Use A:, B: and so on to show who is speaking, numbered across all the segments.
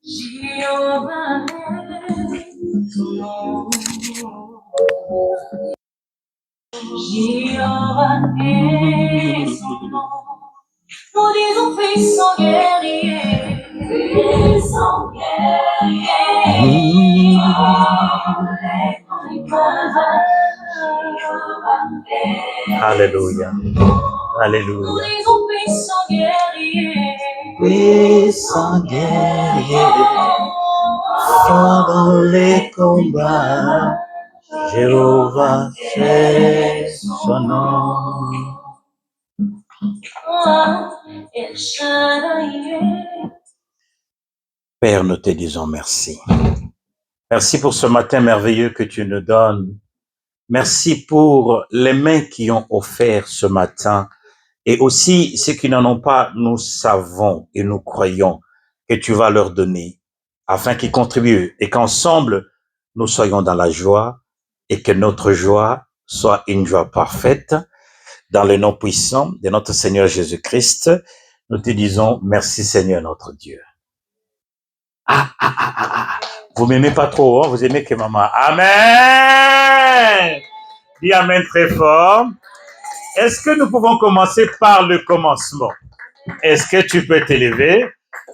A: Jéhovah est son nom. Jéhovah est son nom. Nous disons puissant guerrier. Puissant guerrier.
B: Alléluia. Alléluia.
A: Nous disons puissant guerrier.
B: Puissant guerrier, fort dans les combats, Jéhovah c'est son nom.
A: El Shaddai.
B: Père, nous te disons merci. Merci pour ce matin merveilleux que tu nous donnes. Merci pour les mains qui ont offert ce matin. Et aussi, ceux qui n'en ont pas, nous savons et nous croyons que tu vas leur donner afin qu'ils contribuent et qu'ensemble, nous soyons dans la joie et que notre joie soit une joie parfaite. Dans le nom puissant de notre Seigneur Jésus-Christ, nous te disons merci Seigneur notre Dieu. Vous m'aimez pas trop, hein? Vous aimez que maman. Amen. Dis amen très fort. Est-ce que nous pouvons commencer par le commencement? Est-ce que tu peux t'élever?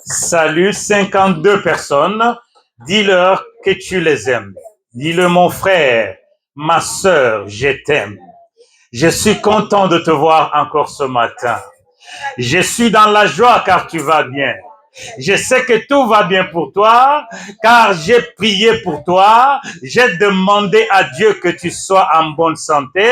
B: Salut 52 personnes. Dis-leur que tu les aimes. Dis-le mon frère, ma sœur, je t'aime. Je suis content de te voir encore ce matin. Je suis dans la joie car tu vas bien. Je sais que tout va bien pour toi, car j'ai prié pour toi. J'ai demandé à Dieu que tu sois en bonne santé.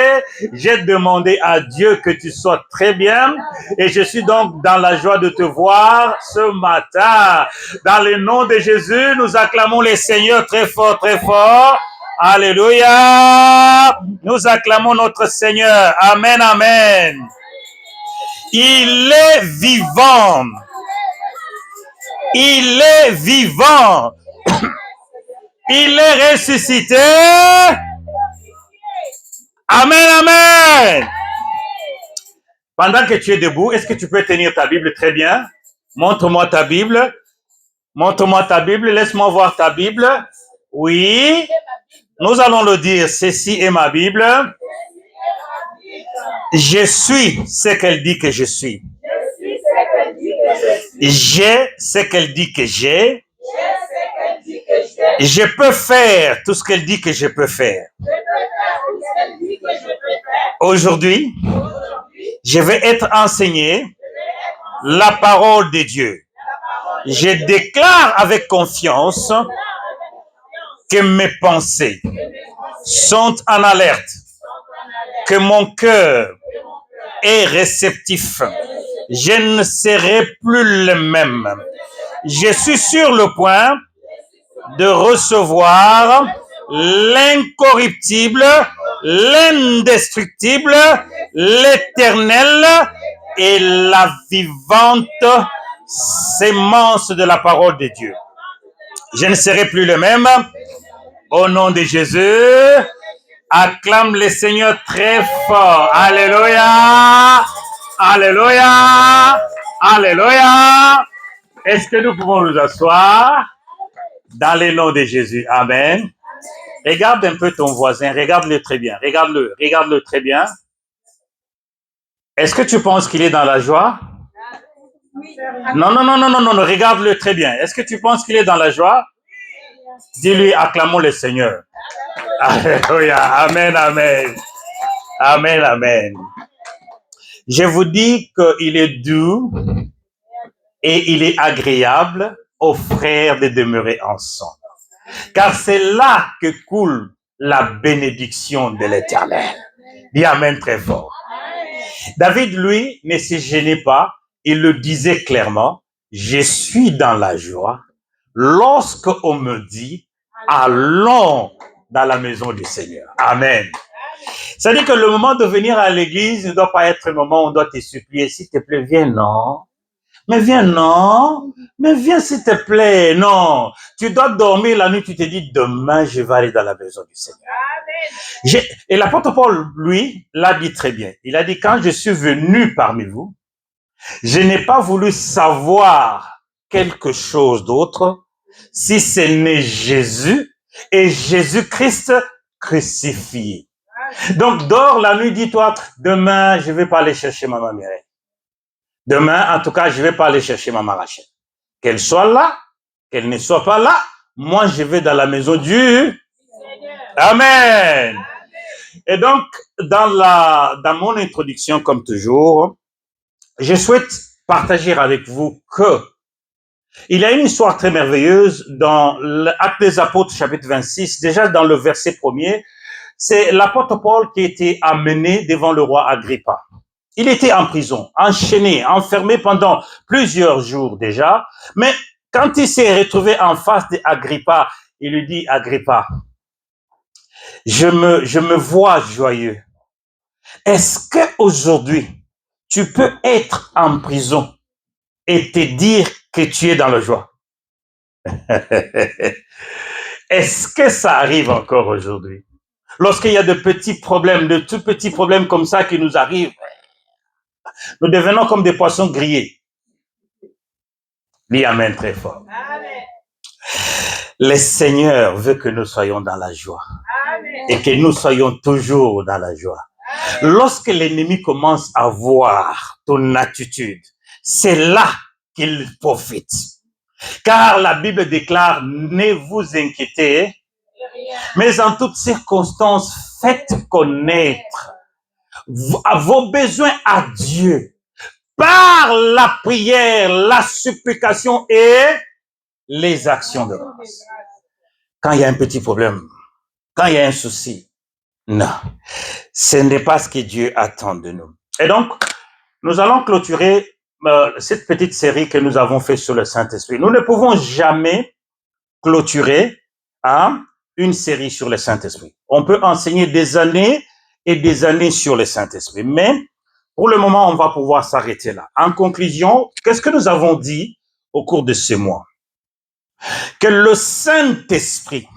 B: J'ai demandé à Dieu que tu sois très bien. Et je suis donc dans la joie de te voir ce matin. Dans le nom de Jésus, nous acclamons le Seigneur très fort, très fort. Alléluia. Nous acclamons notre Seigneur. Amen, amen. Il est vivant. Il est vivant. Il est ressuscité. Amen, amen. Pendant que tu es debout, est-ce que tu peux tenir ta Bible très bien? Montre-moi ta Bible. Montre-moi ta Bible. Laisse-moi voir ta Bible. Oui. Nous allons le dire. Ceci est ma Bible. Je suis ce qu'elle dit que je suis. J'ai ce qu'elle dit que j'ai. Je peux faire tout ce qu'elle dit que je peux faire. Aujourd'hui, je vais être enseigné la parole de Dieu. Je déclare avec confiance que mes pensées sont en alerte, que mon cœur est réceptif. Je ne serai plus le même. Je suis sur le point de recevoir l'incorruptible, l'indestructible, l'éternel et la vivante sémence de la parole de Dieu. Je ne serai plus le même. Au nom de Jésus, acclame le Seigneur très fort. Alléluia, alléluia, alléluia. Est-ce que nous pouvons nous asseoir? Dans le nom de Jésus. Amen. Regarde un peu ton voisin. Regarde-le très bien. Regarde-le. Regarde-le très bien. Est-ce que tu penses qu'il est dans la joie? Non, non, non, non, non, non, non. Regarde-le très bien. Est-ce que tu penses qu'il est dans la joie? Dis-lui, acclamons le Seigneur. Alléluia. Amen, amen. Amen, amen. Je vous dis qu'il est doux et il est agréable aux frères de demeurer ensemble. Car c'est là que coule la bénédiction de l'Éternel. Dis amen très fort. David, lui, ne se gênait pas. Il le disait clairement, je suis dans la joie lorsque on me dit, allons dans la maison du Seigneur. Amen. C'est-à-dire que le moment de venir à l'église ne doit pas être un moment où on doit te supplier, s'il te plaît, viens, non. Mais viens, non. Mais viens, s'il te plaît, non. Tu dois dormir la nuit, tu te dis, demain, je vais aller dans la maison du Seigneur. Et l'apôtre Paul, lui, l'a dit très bien. Il a dit, quand je suis venu parmi vous, je n'ai pas voulu savoir quelque chose d'autre si ce n'est Jésus et Jésus-Christ crucifié. Donc, dors la nuit, dis-toi, demain, je ne vais pas aller chercher maman Mireille. Demain, en tout cas, je ne vais pas aller chercher maman Rachel. Qu'elle soit là, qu'elle ne soit pas là, moi, je vais dans la maison du Amen. Et donc, dans mon introduction, comme toujours, je souhaite partager avec vous que il y a une histoire très merveilleuse dans l'Acte des Apôtres, chapitre 26, déjà dans le verset 1er. C'est l'apôtre Paul qui a été amené devant le roi Agrippa. Il était en prison, enchaîné, enfermé pendant plusieurs jours déjà. Mais quand il s'est retrouvé en face d'Agrippa, il lui dit, Agrippa, je me vois joyeux. Est-ce qu'aujourd'hui, tu peux être en prison et te dire que tu es dans la joie? Est-ce que ça arrive encore aujourd'hui? Lorsqu'il y a de petits problèmes, de tout petits problèmes comme ça qui nous arrivent, nous devenons comme des poissons grillés. Dis Amen très fort. Amen. Le Seigneur veut que nous soyons dans la joie. Amen. Et que nous soyons toujours dans la joie. Amen. Lorsque l'ennemi commence à voir ton attitude, c'est là qu'il profite. Car la Bible déclare, ne vous inquiétez, mais en toutes circonstances, faites connaître vos besoins à Dieu par la prière, la supplication et les actions de grâce. Quand il y a un petit problème, quand il y a un souci, non, ce n'est pas ce que Dieu attend de nous. Et donc, nous allons clôturer cette petite série que nous avons fait sur le Saint-Esprit. Nous ne pouvons jamais clôturer une série sur le Saint-Esprit. On peut enseigner des années et des années sur le Saint-Esprit, mais pour le moment, on va pouvoir s'arrêter là. En conclusion, qu'est-ce que nous avons dit au cours de ces mois? Que le Saint-Esprit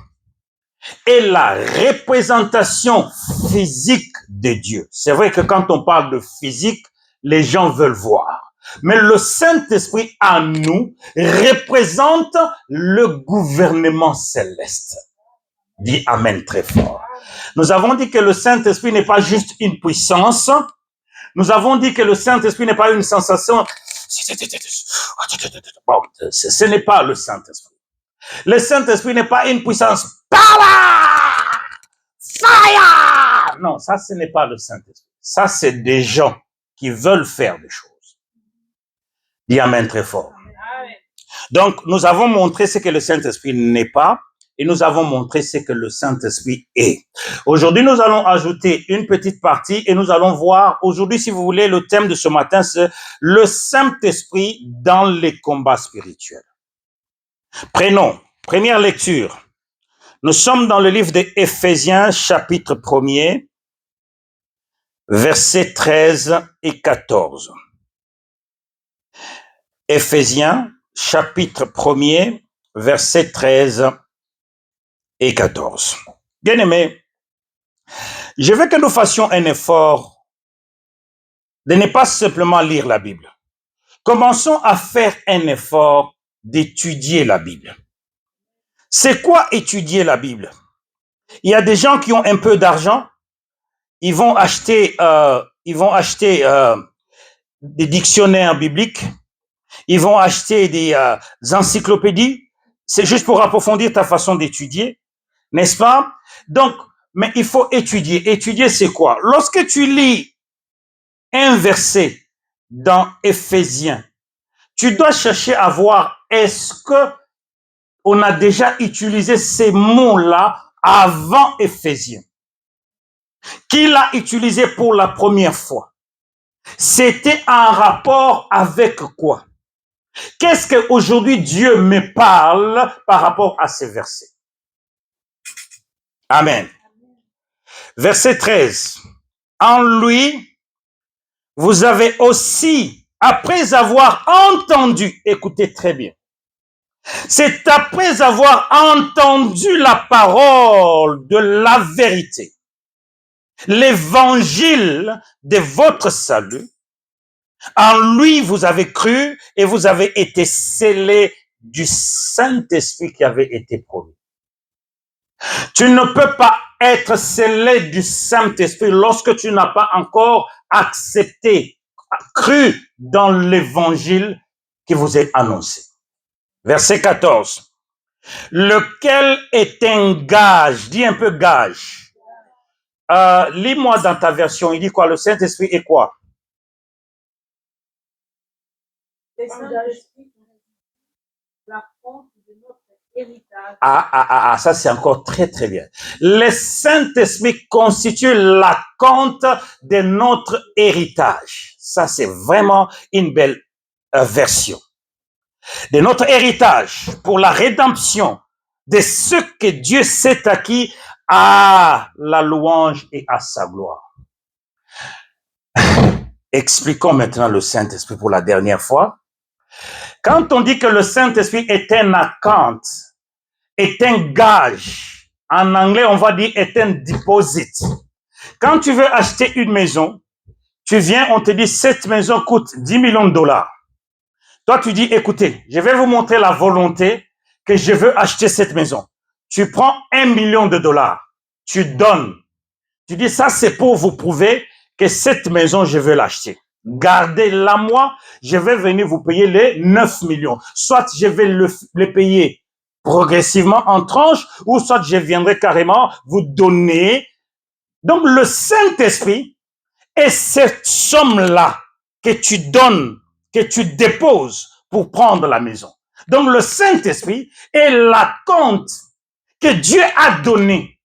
B: est la représentation physique de Dieu. C'est vrai que quand on parle de physique, les gens veulent voir. Mais le Saint-Esprit en nous représente le gouvernement céleste. Dis Amen très fort. Nous avons dit que le Saint-Esprit n'est pas juste une puissance. Nous avons dit que le Saint-Esprit n'est pas une sensation. Bon, ce n'est pas le Saint-Esprit. Le Saint-Esprit n'est pas une puissance. Power! Fire! Non, ça, ce n'est pas le Saint-Esprit. Ça, c'est des gens qui veulent faire des choses. Dis Amen très fort. Donc, nous avons montré ce que le Saint-Esprit n'est pas et nous avons montré ce que le Saint-Esprit est. Aujourd'hui, nous allons ajouter une petite partie et nous allons voir, aujourd'hui, si vous voulez, le thème de ce matin, c'est le Saint-Esprit dans les combats spirituels. Prenons, première lecture. Nous sommes dans le livre d'Éphésiens, chapitre 1er, versets 13 et 14. Éphésiens, chapitre 1er, versets 13 et 14. Bien-aimés, je veux que nous fassions un effort de ne pas simplement lire la Bible. Commençons à faire un effort d'étudier la Bible. C'est quoi étudier la Bible? Il y a des gens qui ont un peu d'argent, ils vont acheter des dictionnaires bibliques, ils vont acheter des encyclopédies. C'est juste pour approfondir ta façon d'étudier, n'est-ce pas? Donc, mais il faut étudier. Étudier, c'est quoi? Lorsque tu lis un verset dans Éphésiens, tu dois chercher à voir est-ce que on a déjà utilisé ces mots-là avant Éphésiens. Qui l'a utilisé pour la première fois? C'était en rapport avec quoi? Qu'est-ce qu'aujourd'hui Dieu me parle par rapport à ces versets? Amen. Verset 13. En lui, vous avez aussi, après avoir entendu, écoutez très bien, c'est après avoir entendu la parole de la vérité, l'évangile de votre salut, En lui, vous avez cru et vous avez été scellés du Saint-Esprit qui avait été promis. Tu ne peux pas être scellé du Saint-Esprit lorsque tu n'as pas encore accepté, cru dans l'évangile qui vous est annoncé. Verset 14. Lequel est un gage, dis un peu gage. Lis-moi dans ta version, il dit quoi? Le Saint-Esprit est quoi?
A: Le Saint-Esprit, la fonte de notre héritage.
B: Ça c'est encore très très bien. Le Saint-Esprit constitue la compte de notre héritage. Ça c'est vraiment une belle version. De notre héritage pour la rédemption de ce que Dieu s'est acquis à la louange et à sa gloire. Expliquons maintenant le Saint-Esprit pour la dernière fois. Quand on dit que le Saint-Esprit est un account, est un gage, en anglais on va dire est un deposit. Quand tu veux acheter une maison, tu viens, on te dit cette maison coûte 10 millions de dollars. Toi tu dis écoutez, je vais vous montrer la volonté que je veux acheter cette maison. Tu prends 1 million de dollars, tu donnes. Tu dis ça c'est pour vous prouver que cette maison je veux l'acheter. Gardez-la moi, je vais venir vous payer les 9 millions. Soit je vais les payer progressivement en tranches, ou soit je viendrai carrément vous donner. Donc le Saint-Esprit est cette somme-là que tu donnes, que tu déposes pour prendre la maison. Donc le Saint-Esprit est la compte que Dieu a donnée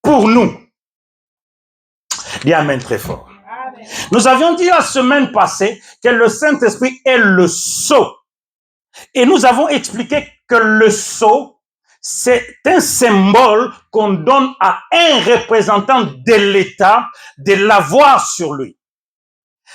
B: pour nous. Dis amen très fort. Nous avions dit la semaine passée que le Saint-Esprit est le sceau. Et nous avons expliqué que le sceau, c'est un symbole qu'on donne à un représentant de l'État de l'avoir sur lui.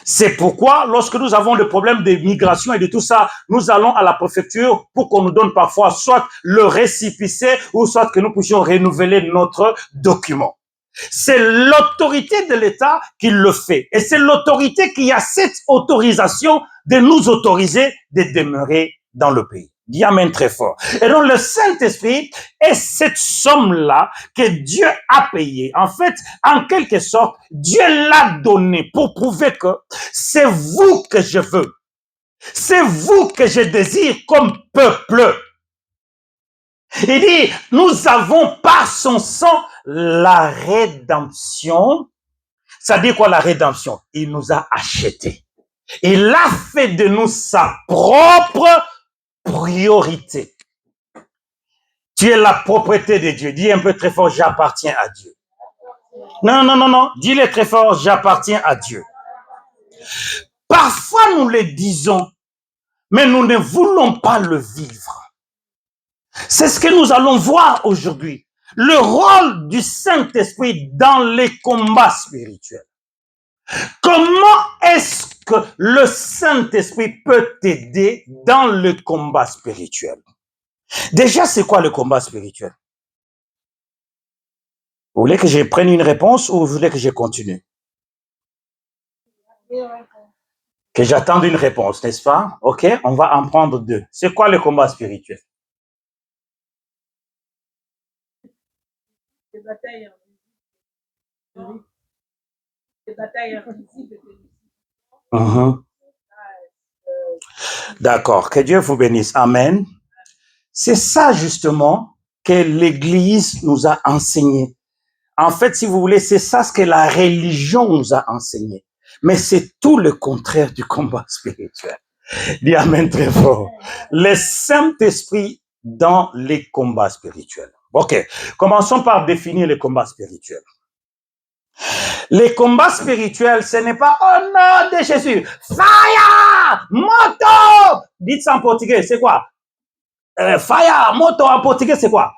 B: C'est pourquoi, lorsque nous avons le problème de migration et de tout ça, nous allons à la préfecture pour qu'on nous donne parfois soit le récépissé ou soit que nous puissions renouveler notre document. C'est l'autorité de l'État qui le fait. Et c'est l'autorité qui a cette autorisation de nous autoriser de demeurer dans le pays. Dis amen très fort. Et donc le Saint-Esprit est cette somme-là que Dieu a payée. En fait, en quelque sorte, Dieu l'a donnée pour prouver que c'est vous que je veux. C'est vous que je désire comme peuple. Il dit, nous avons par son sang la rédemption. Ça dit quoi la rédemption? Il nous a achetés. Il a fait de nous sa propre priorité. Tu es la propriété de Dieu. Dis un peu très fort, j'appartiens à Dieu. Non. Dis-le très fort, j'appartiens à Dieu. Parfois nous le disons, mais nous ne voulons pas le vivre. C'est ce que nous allons voir aujourd'hui. Le rôle du Saint-Esprit dans les combats spirituels. Comment est-ce que le Saint-Esprit peut t'aider dans le combat spirituel? Déjà, c'est quoi le combat spirituel? Vous voulez que je prenne une réponse ou vous voulez que je continue? Que j'attende une réponse, n'est-ce pas? Ok, on va en prendre deux. C'est quoi le combat spirituel?
A: Des batailles invisibles.
B: D'accord, que Dieu vous bénisse. Amen. C'est ça justement que l'Église nous a enseigné. En fait, si vous voulez, c'est ça ce que la religion nous a enseigné. Mais c'est tout le contraire du combat spirituel. Dis amen très fort. Le Saint-Esprit dans les combats spirituels. Ok, commençons par définir les combats spirituels. Les combats spirituels, ce n'est pas au nom de Jésus. Fire! Moto! Dites ça en portugais, c'est quoi? Fire! Moto en portugais, c'est quoi?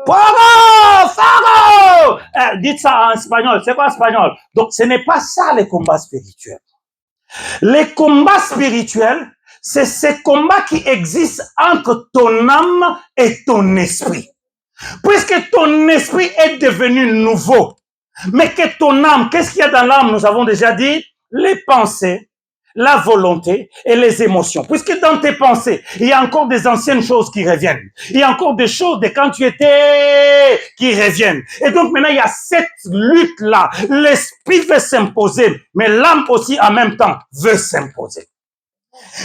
B: Fuego! Fuego! Dites ça en espagnol, c'est quoi espagnol? Donc, ce n'est pas ça les combats spirituels. Les combats spirituels, c'est ces combats qui existent entre ton âme et ton esprit. Puisque ton esprit est devenu nouveau, mais que ton âme, qu'est-ce qu'il y a dans l'âme? Nous avons déjà dit les pensées, la volonté et les émotions. Puisque dans tes pensées, il y a encore des anciennes choses qui reviennent. Il y a encore des choses de quand tu étais qui reviennent. Et donc maintenant, il y a cette lutte-là. L'esprit veut s'imposer, mais l'âme aussi en même temps veut s'imposer.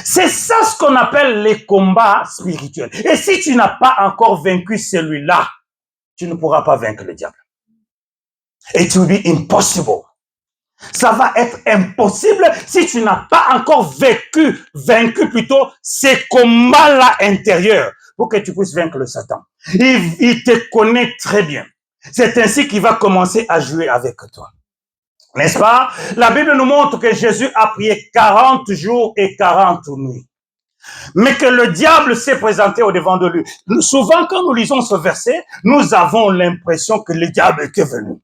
B: C'est ça ce qu'on appelle les combats spirituels. Et si tu n'as pas encore vaincu celui-là, tu ne pourras pas vaincre le diable. It will be impossible. Ça va être impossible si tu n'as pas encore vaincu plutôt ces combats-là intérieurs pour que tu puisses vaincre le Satan. Il te connaît très bien. C'est ainsi qu'il va commencer à jouer avec toi. N'est-ce pas? La Bible nous montre que Jésus a prié 40 jours et 40 nuits. Mais que le diable s'est présenté au devant de lui. Souvent, quand nous lisons ce verset, nous avons l'impression que le diable était venu.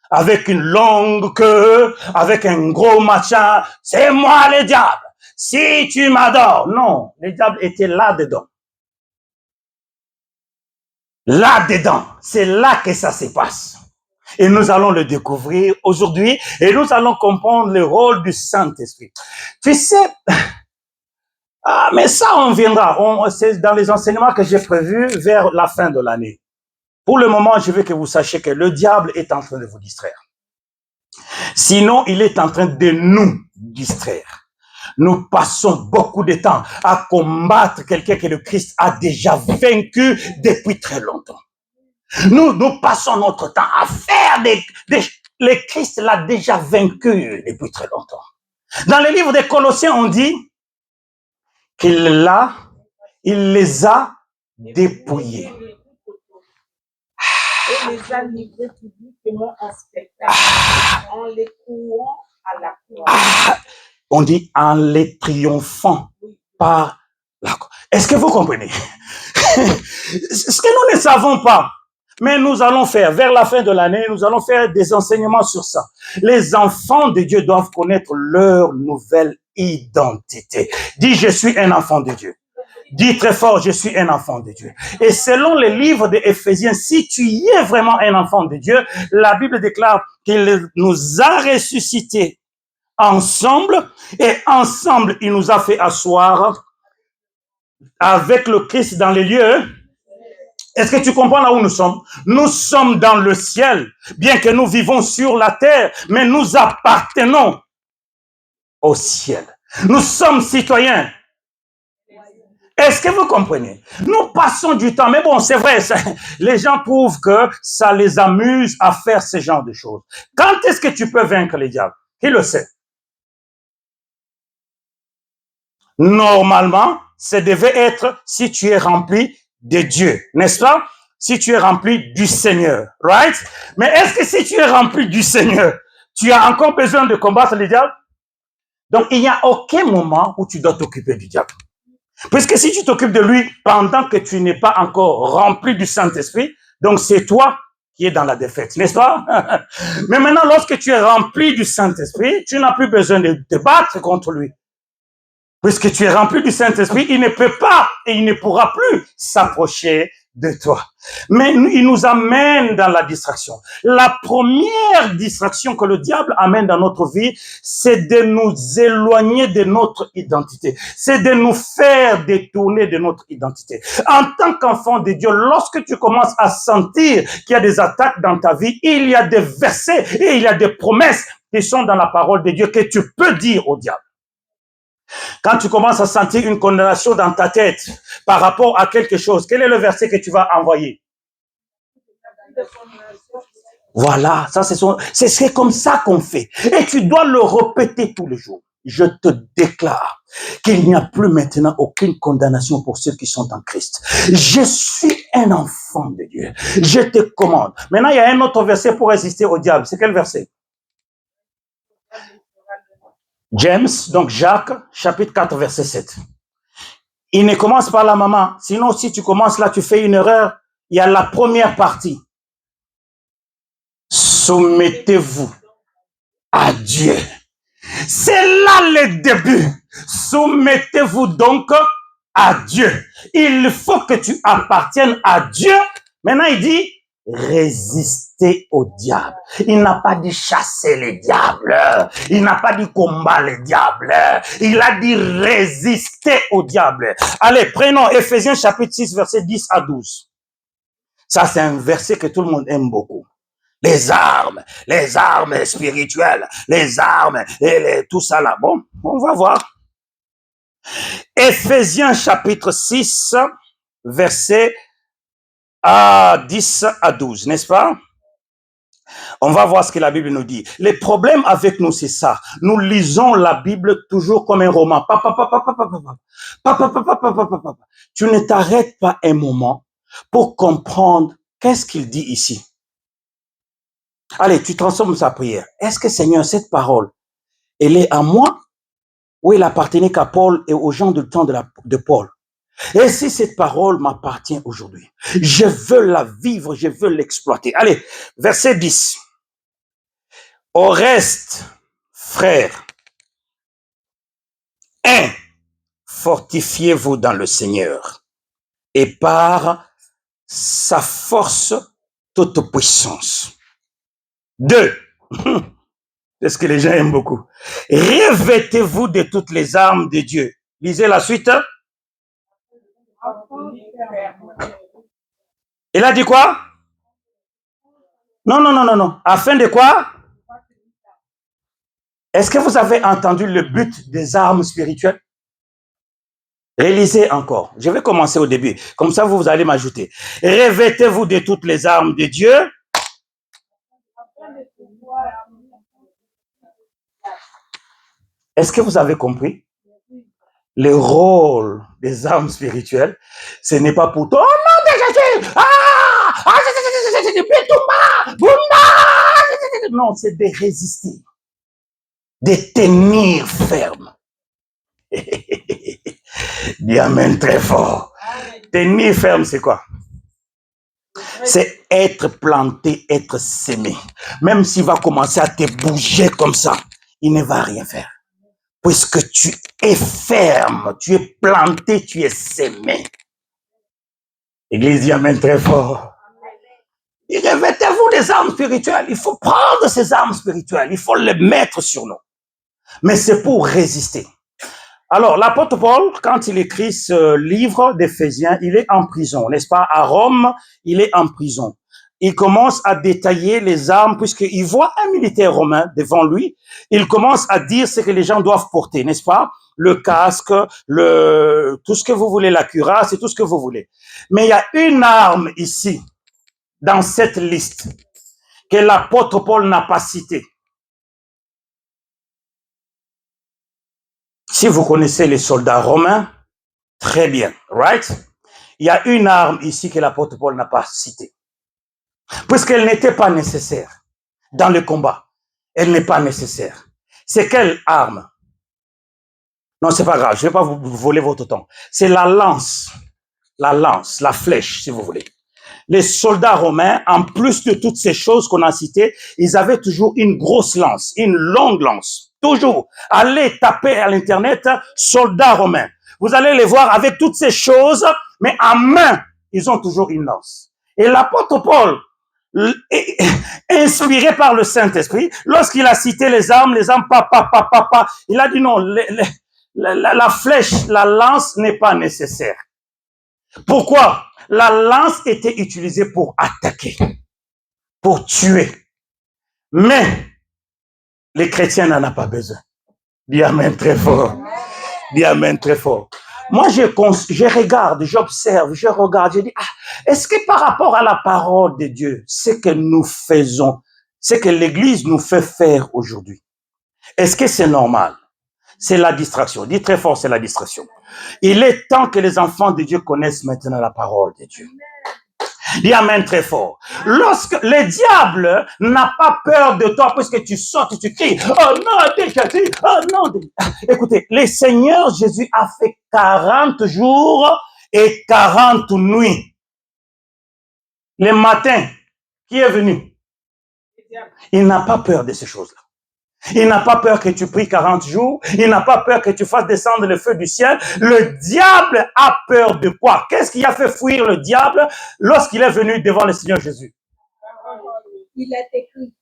B: Avec une longue queue, avec un gros machin. C'est moi le diable. Si tu m'adores. Non, le diable était là-dedans. Là-dedans. C'est là que ça se passe. Et nous allons le découvrir aujourd'hui. Et nous allons comprendre le rôle du Saint-Esprit. Tu sais, mais ça on viendra. C'est dans les enseignements que j'ai prévus vers la fin de l'année. Pour le moment, je veux que vous sachiez que le diable est en train de vous distraire. Sinon, il est en train de nous distraire. Nous passons beaucoup de temps à combattre quelqu'un que le Christ a déjà vaincu depuis très longtemps. Nous passons notre temps à faire le Christ l'a déjà vaincu depuis très longtemps. Dans le livre des Colossiens, on dit qu'il les a dépouillés.
A: Et les a livrés publiquement en spectacle, en les clouant à la croix.
B: On dit en les triomphant par la croix. Est-ce que vous comprenez? Ce que nous ne savons pas, mais nous allons faire, vers la fin de l'année, nous allons faire des enseignements sur ça. Les enfants de Dieu doivent connaître leur nouvelle identité. Dis, je suis un enfant de Dieu. Dis très fort, je suis un enfant de Dieu. Et selon le livre de Éphésiens, si tu y es vraiment un enfant de Dieu, la Bible déclare qu'il nous a ressuscités ensemble et ensemble, il nous a fait asseoir avec le Christ dans les lieux. Est-ce que tu comprends là où nous sommes? Nous sommes dans le ciel, bien que nous vivons sur la terre, mais nous appartenons au ciel. Nous sommes citoyens. Est-ce que vous comprenez? Nous passons du temps, mais bon, c'est vrai, les gens trouvent que ça les amuse à faire ce genre de choses. Quand est-ce que tu peux vaincre les diables? Qui le sait? Normalement, ça devait être si tu es rempli de Dieu, n'est-ce pas? Si tu es rempli du Seigneur, right? Mais est-ce que si tu es rempli du Seigneur, tu as encore besoin de combattre les diables? Donc, il n'y a aucun moment où tu dois t'occuper du diable. Puisque si tu t'occupes de lui pendant que tu n'es pas encore rempli du Saint-Esprit, donc c'est toi qui es dans la défaite, n'est-ce pas? Mais maintenant, lorsque tu es rempli du Saint-Esprit, tu n'as plus besoin de te battre contre lui. Puisque tu es rempli du Saint-Esprit, il ne peut pas et il ne pourra plus s'approcher de toi. Mais il nous amène dans la distraction. La première distraction que le diable amène dans notre vie, c'est de nous éloigner de notre identité. C'est de nous faire détourner de notre identité. En tant qu'enfant de Dieu, lorsque tu commences à sentir qu'il y a des attaques dans ta vie, il y a des versets et il y a des promesses qui sont dans la parole de Dieu que tu peux dire au diable. Quand tu commences à sentir une condamnation dans ta tête par rapport à quelque chose, quel est le verset que tu vas envoyer? Voilà, ça c'est comme ça qu'on fait. Et tu dois le répéter tous les jours. Je te déclare qu'il n'y a plus maintenant aucune condamnation pour ceux qui sont en Christ. Je suis un enfant de Dieu. Je te commande. Maintenant, il y a un autre verset pour résister au diable. C'est quel verset? James, donc Jacques, chapitre 4, verset 7. Il ne commence pas la maman. Sinon, si tu commences là, tu fais une erreur. Il y a la première partie. Soumettez-vous à Dieu. C'est là le début. Soumettez-vous donc à Dieu. Il faut que tu appartiennes à Dieu. Maintenant, il dit, résister au diable. Il n'a pas dit chasser les diables. Il n'a pas dit combattre les diables. Il a dit résister au diable. Allez, prenons Éphésiens chapitre 6, verset 10 à 12. Ça, c'est un verset que tout le monde aime beaucoup. Les armes spirituelles, les armes, et tout ça là. Bon, on va voir. Éphésiens chapitre 6, verset 10 à 12, n'est-ce pas? On va voir ce que la Bible nous dit. Les problèmes avec nous, c'est ça. Nous lisons la Bible toujours comme un roman. Tu ne t'arrêtes pas un moment pour comprendre qu'est-ce qu'il dit ici. Allez, tu transformes sa prière. Est-ce que, Seigneur, cette parole, elle est à moi ou elle appartenait qu'à Paul et aux gens du temps de Paul? Et si cette parole m'appartient aujourd'hui, je veux la vivre, je veux l'exploiter. Allez, verset 10. Au reste, frères, fortifiez-vous dans le Seigneur et par sa force toute puissance. 2. C'est ce que les gens aiment beaucoup. Revêtez-vous de toutes les armes de Dieu. Lisez la suite. Il a dit quoi? Non. Afin de quoi? Est-ce que vous avez entendu le but des armes spirituelles? Relisez encore. Je vais commencer au début. Comme ça, vous allez m'ajouter. Revêtez-vous de toutes les armes de Dieu. Est-ce que vous avez compris? Le rôle des armes spirituelles, ce n'est pas pour toi. Oh non, déjà, non, c'est de résister, de tenir ferme. Dis amen très fort. Tenir ferme, c'est quoi? C'est être planté, être sémé. Même s'il va commencer à te bouger comme ça, il ne va rien faire. Puisque tu es ferme, tu es planté, tu es sémé. Église, dit amen très fort. Et revêtez-vous des armes spirituelles. Il faut prendre ces armes spirituelles. Il faut les mettre sur nous. Mais c'est pour résister. Alors, l'apôtre Paul, quand il écrit ce livre d'Éphésiens, il est en prison, n'est-ce pas? À Rome, il est en prison. Il commence à détailler les armes, puisqu'il voit un militaire romain devant lui. Il commence à dire ce que les gens doivent porter, n'est-ce pas? Le casque, tout ce que vous voulez, la cuirasse et tout ce que vous voulez. Mais il y a une arme ici, dans cette liste, que l'apôtre Paul n'a pas citée. Si vous connaissez les soldats romains, très bien, right? Il y a une arme ici que l'apôtre Paul n'a pas citée. Puisqu'elle n'était pas nécessaire dans le combat. Elle n'est pas nécessaire. C'est quelle arme? Non, c'est pas grave, je ne vais pas vous voler votre temps. C'est la lance, la flèche, si vous voulez. Les soldats romains, en plus de toutes ces choses qu'on a citées, ils avaient toujours une grosse lance, une longue lance. Toujours. Allez taper à l'internet, soldats romains. Vous allez les voir avec toutes ces choses, mais en main, ils ont toujours une lance. Et l'apôtre Paul, inspiré par le Saint-Esprit, lorsqu'il a cité les armes, il a dit non, la flèche, la lance n'est pas nécessaire. Pourquoi? La lance était utilisée pour attaquer, pour tuer. Mais les chrétiens n'en ont pas besoin. Dis amen très fort. Dis amen très fort. Moi, je regarde, j'observe, je regarde, je dis, est-ce que par rapport à la parole de Dieu, ce que nous faisons, ce que l'Église nous fait faire aujourd'hui, est-ce que c'est normal? C'est la distraction. Dis très fort, c'est la distraction. Il est temps que les enfants de Dieu connaissent maintenant la parole de Dieu. Dis amen très fort. Lorsque le diable n'a pas peur de toi, puisque tu sautes et tu cries, oh non, déjà dit, oh non. Écoutez, le Seigneur Jésus a fait 40 jours et 40 nuits. Le matin, qui est venu? Il n'a pas peur de ces choses-là. Il n'a pas peur que tu pries 40 jours. Il n'a pas peur que tu fasses descendre le feu du ciel. Le diable a peur de quoi? Qu'est-ce qui a fait fuir le diable lorsqu'il est venu devant le Seigneur Jésus?
A: Il est écrit.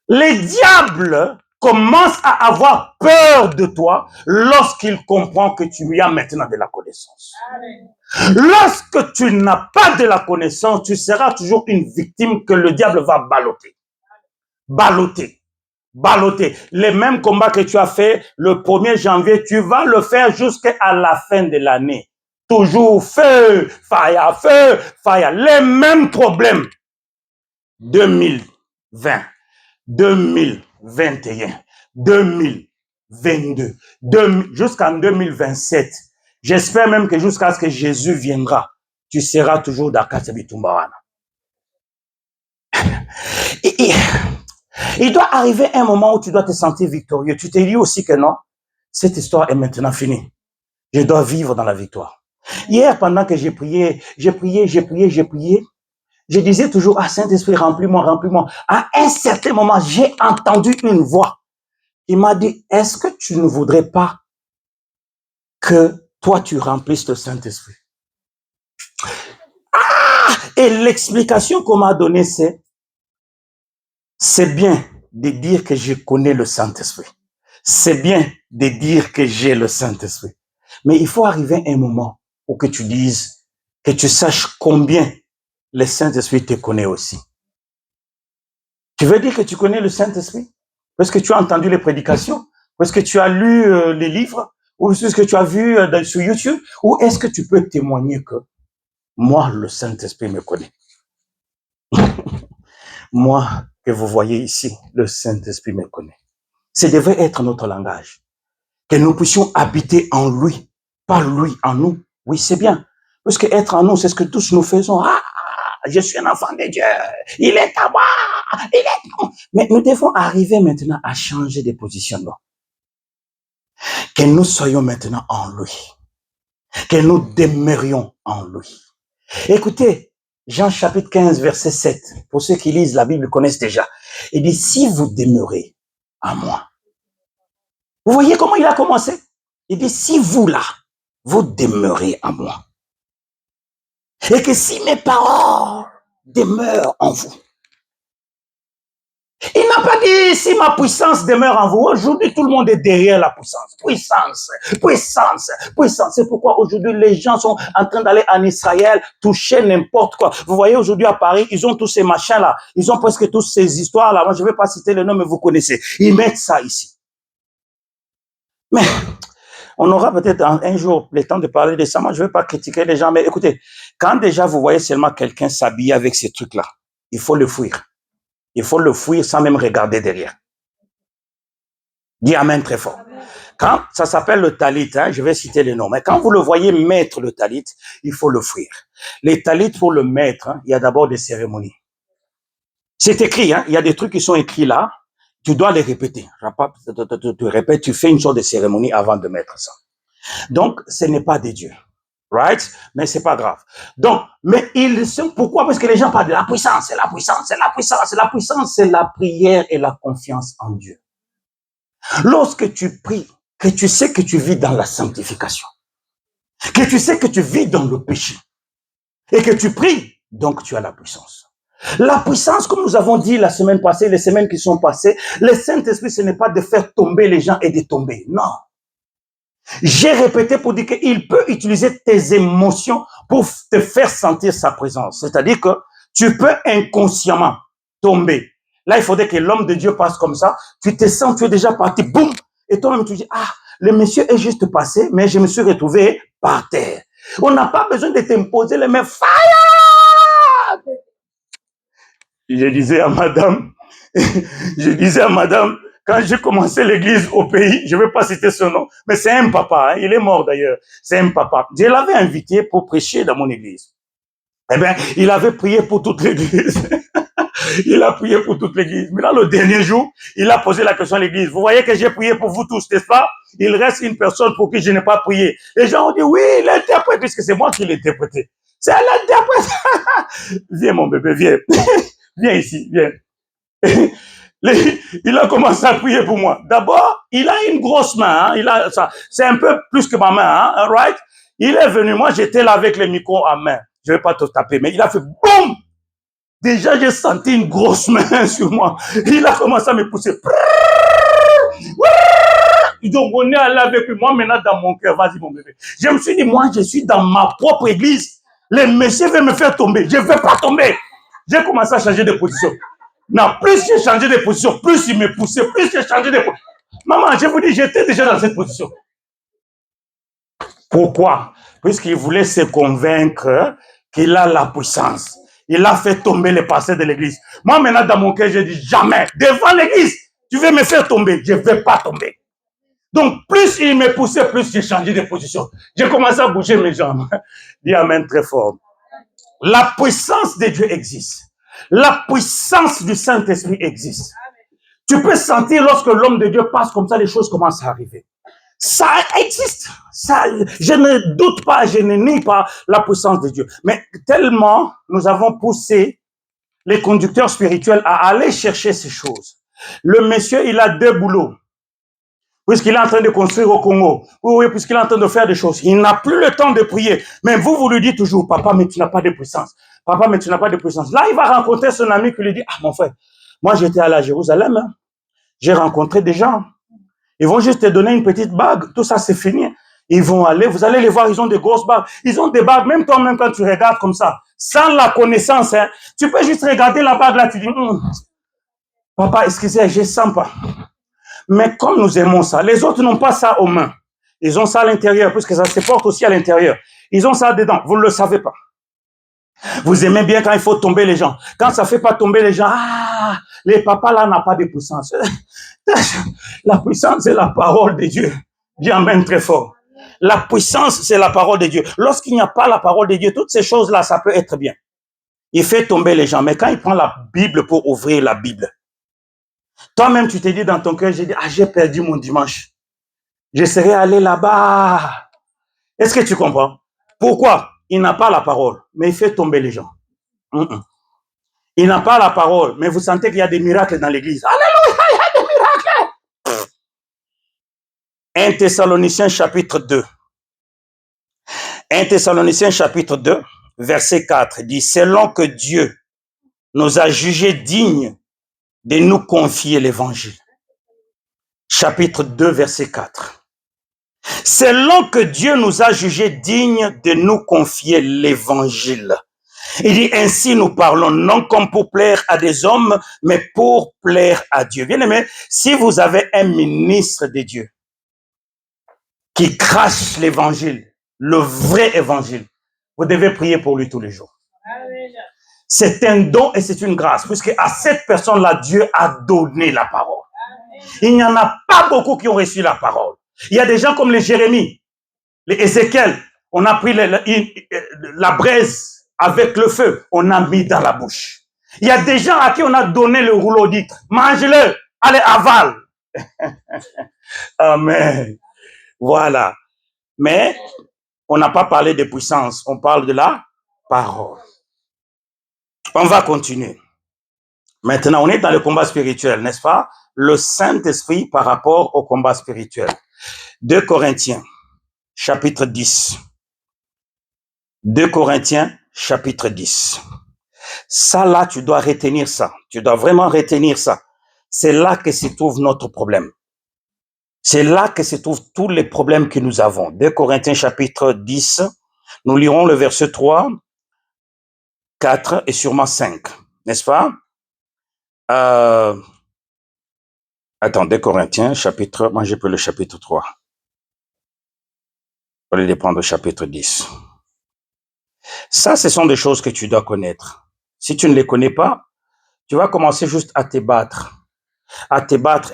B: Les diables commencent à avoir peur de toi lorsqu'il comprend que tu as maintenant de la connaissance. Lorsque tu n'as pas de la connaissance, tu seras toujours une victime que le diable va balloter. Balloter. Les mêmes combats que tu as fait le 1er janvier, tu vas le faire jusqu'à la fin de l'année. Toujours feu, fire. Les mêmes problèmes. 2020, 2021, 2022, jusqu'en 2027. J'espère même que jusqu'à ce que Jésus viendra, tu seras toujours dans Katsabitumbawana. Il doit arriver un moment où tu dois te sentir victorieux. Tu te dis aussi que non, cette histoire est maintenant finie. Je dois vivre dans la victoire. Hier, pendant que j'ai prié, je disais toujours, ah Saint-Esprit, remplis-moi. À un certain moment, j'ai entendu une voix qui m'a dit, est-ce que tu ne voudrais pas que toi, tu remplisses le Saint-Esprit? Et l'explication qu'on m'a donnée, c'est bien de dire que je connais le Saint-Esprit. C'est bien de dire que j'ai le Saint-Esprit. Mais il faut arriver à un moment où que tu dises, que tu saches combien le Saint-Esprit te connaît aussi. Tu veux dire que tu connais le Saint-Esprit? Parce que tu as entendu les prédications? Parce que tu as lu les livres? Ou est-ce que tu as vu sur YouTube? Ou est-ce que tu peux témoigner que moi, le Saint-Esprit me connaît? Moi, que vous voyez ici, le Saint-Esprit me connaît. Ce devrait être notre langage. Que nous puissions habiter en lui, pas lui en nous. Oui, c'est bien. Parce que être en nous, c'est ce que tous nous faisons. Ah, je suis un enfant de Dieu. Il est à moi. Il est à moi. Mais nous devons arriver maintenant à changer de positionnement. Que nous soyons maintenant en lui. Que nous demeurions en lui. Écoutez, Jean chapitre 15, verset 7. Pour ceux qui lisent la Bible, connaissent déjà. Il dit, si vous demeurez en moi. Vous voyez comment il a commencé? Il dit, si vous là, vous demeurez en moi. Et que si mes paroles demeurent en vous. Il n'a pas dit si ma puissance demeure en vous. Aujourd'hui, tout le monde est derrière la puissance. Puissance. C'est pourquoi aujourd'hui, les gens sont en train d'aller en Israël, toucher n'importe quoi. Vous voyez, aujourd'hui à Paris, ils ont tous ces machins-là. Ils ont presque tous ces histoires-là. Moi, je ne vais pas citer le nom, mais vous connaissez. Ils mettent ça ici. Mais on aura peut-être un jour le temps de parler de ça. Moi, je ne vais pas critiquer les gens. Mais écoutez, quand déjà vous voyez seulement quelqu'un s'habiller avec ces trucs-là, il faut le fuir. Il faut le fuir sans même regarder derrière. Dis amen très fort. Quand ça s'appelle le talit, je vais citer le nom, mais quand vous le voyez mettre le talit, il faut le fuir. Les talits, pour le mettre, il y a d'abord des cérémonies. C'est écrit, il y a des trucs qui sont écrits là, tu dois les répéter. Tu répètes, tu fais une sorte de cérémonie avant de mettre ça. Donc, ce n'est pas des dieux. Right? Mais c'est pas grave. Donc, mais ils sont, pourquoi? Parce que les gens parlent de la puissance, c'est la puissance, c'est la prière et la confiance en Dieu. Lorsque tu pries, que tu sais que tu vis dans la sanctification, que tu sais que tu vis dans le péché, et que tu pries, donc tu as la puissance. La puissance, comme nous avons dit la semaine passée, les semaines qui sont passées, le Saint-Esprit, ce n'est pas de faire tomber les gens et de tomber. Non. J'ai répété pour dire qu'il peut utiliser tes émotions pour te faire sentir sa présence. C'est-à-dire que tu peux inconsciemment tomber. Là, il faudrait que l'homme de Dieu passe comme ça. Tu te sens, tu es déjà parti, boum. Et toi-même, tu dis, ah, le monsieur est juste passé, mais je me suis retrouvé par terre. On n'a pas besoin de t'imposer les mains. Fire! Je disais à madame, quand j'ai commencé l'église au pays, je ne vais pas citer son nom, mais c'est un papa, il est mort d'ailleurs, c'est un papa. Je l'avais invité pour prêcher dans mon église. Eh bien, il avait prié pour toute l'église. Il a prié pour toute l'église. Mais là, le dernier jour, il a posé la question à l'église. Vous voyez que j'ai prié pour vous tous, n'est-ce pas? Il reste une personne pour qui je n'ai pas prié. Les gens ont dit, oui, l'interprète, puisque c'est moi qui l'ai interprété. C'est l'interprète. Viens, mon bébé, viens. Viens ici, viens. Il a commencé à prier pour moi. D'abord, il a une grosse main. C'est un peu plus que ma main, right? Il est venu, moi j'étais là avec le micro à main. Je ne vais pas te taper, mais il a fait boum! Déjà, j'ai senti une grosse main sur moi. Il a commencé à me pousser. Donc, on est allé avec lui. Moi, maintenant, dans mon cœur, vas-y, mon bébé. Je me suis dit, moi, je suis dans ma propre église. Les messieurs veulent me faire tomber. Je ne veux pas tomber. J'ai commencé à changer de position. Non, plus j'ai changé de position, plus il me poussait, plus j'ai changé de position. Maman, je vous dis, j'étais déjà dans cette position. Pourquoi? Puisqu'il voulait se convaincre qu'il a la puissance. Il a fait tomber les pasteurs de l'église. Moi, maintenant, dans mon cœur, je dis jamais, devant l'église, tu veux me faire tomber. Je ne vais pas tomber. Donc, plus il me poussait, plus j'ai changé de position. J'ai commencé à bouger mes jambes. Dis amen très fort. La puissance de Dieu existe. La puissance du Saint-Esprit existe. Tu peux sentir lorsque l'homme de Dieu passe comme ça, les choses commencent à arriver. Ça existe. Ça, je ne doute pas, je ne nie pas la puissance de Dieu. Mais tellement nous avons poussé les conducteurs spirituels à aller chercher ces choses. Le monsieur, il a 2 boulots. Puisqu'il est en train de construire au Congo. Oui, puisqu'il est en train de faire des choses. Il n'a plus le temps de prier. Mais vous lui dites toujours, papa, mais tu n'as pas de puissance. Papa, mais tu n'as pas de puissance. Là, il va rencontrer son ami qui lui dit, ah, mon frère, moi, j'étais à la Jérusalem. Hein. J'ai rencontré des gens. Ils vont juste te donner une petite bague. Tout ça, c'est fini. Ils vont aller, vous allez les voir, ils ont des grosses bagues. Ils ont des bagues, même toi-même, quand tu regardes comme ça, sans la connaissance, hein, tu peux juste regarder la bague là, tu dis, papa, excusez, je ne sens pas. Mais comme nous aimons ça, les autres n'ont pas ça aux mains. Ils ont ça à l'intérieur, puisque ça se porte aussi à l'intérieur. Ils ont ça dedans, vous ne le savez pas. Vous aimez bien quand il faut tomber les gens. Quand ça ne fait pas tomber les gens, ah, les papas là n'ont pas de puissance. La puissance, c'est la parole de Dieu. Dis amen très fort. La puissance, c'est la parole de Dieu. Lorsqu'il n'y a pas la parole de Dieu, toutes ces choses-là, ça peut être bien. Il fait tomber les gens. Mais quand il prend la Bible pour ouvrir la Bible, toi-même, tu te dis dans ton cœur, j'ai dit, ah, j'ai perdu mon dimanche. Je serais allé là-bas. Est-ce que tu comprends? Pourquoi? Il n'a pas la parole, mais il fait tomber les gens. Il n'a pas la parole, mais vous sentez qu'il y a des miracles dans l'église. Alléluia, il y a des miracles. 1 Thessaloniciens chapitre 2. 1 Thessaloniciens chapitre 2, verset 4 dit, selon que Dieu nous a jugés dignes de nous confier l'évangile. Chapitre 2, verset 4. Selon que Dieu nous a jugés dignes de nous confier l'évangile. Il dit, ainsi nous parlons, non comme pour plaire à des hommes, mais pour plaire à Dieu. Bien aimé, si vous avez un ministre de Dieu qui crache l'évangile, le vrai évangile, vous devez prier pour lui tous les jours. C'est un don et c'est une grâce, puisque à cette personne-là, Dieu a donné la parole. Il n'y en a pas beaucoup qui ont reçu la parole. Il y a des gens comme les Jérémie, les Ézéchiel, on a pris la braise avec le feu, on a mis dans la bouche. Il y a des gens à qui on a donné le rouleau d'huître. Mange-le, allez, avale. Amen. Voilà. Mais on n'a pas parlé de puissance, on parle de la parole. On va continuer. Maintenant, on est dans le combat spirituel, n'est-ce pas? Le Saint-Esprit par rapport au combat spirituel. 2 Corinthiens, chapitre 10. 2 Corinthiens, chapitre 10. Ça, là, tu dois retenir ça. Tu dois vraiment retenir ça. C'est là que se trouve notre problème. C'est là que se trouvent tous les problèmes que nous avons. 2 Corinthiens, chapitre 10. Nous lirons le verset 3, 4 et sûrement 5. N'est-ce pas? Attends, 2 Corinthiens, chapitre... Moi, j'ai pris le chapitre 3. Au lieu de prendre le chapitre 10. Ça, ce sont des choses que tu dois connaître. Si tu ne les connais pas, tu vas commencer juste à te battre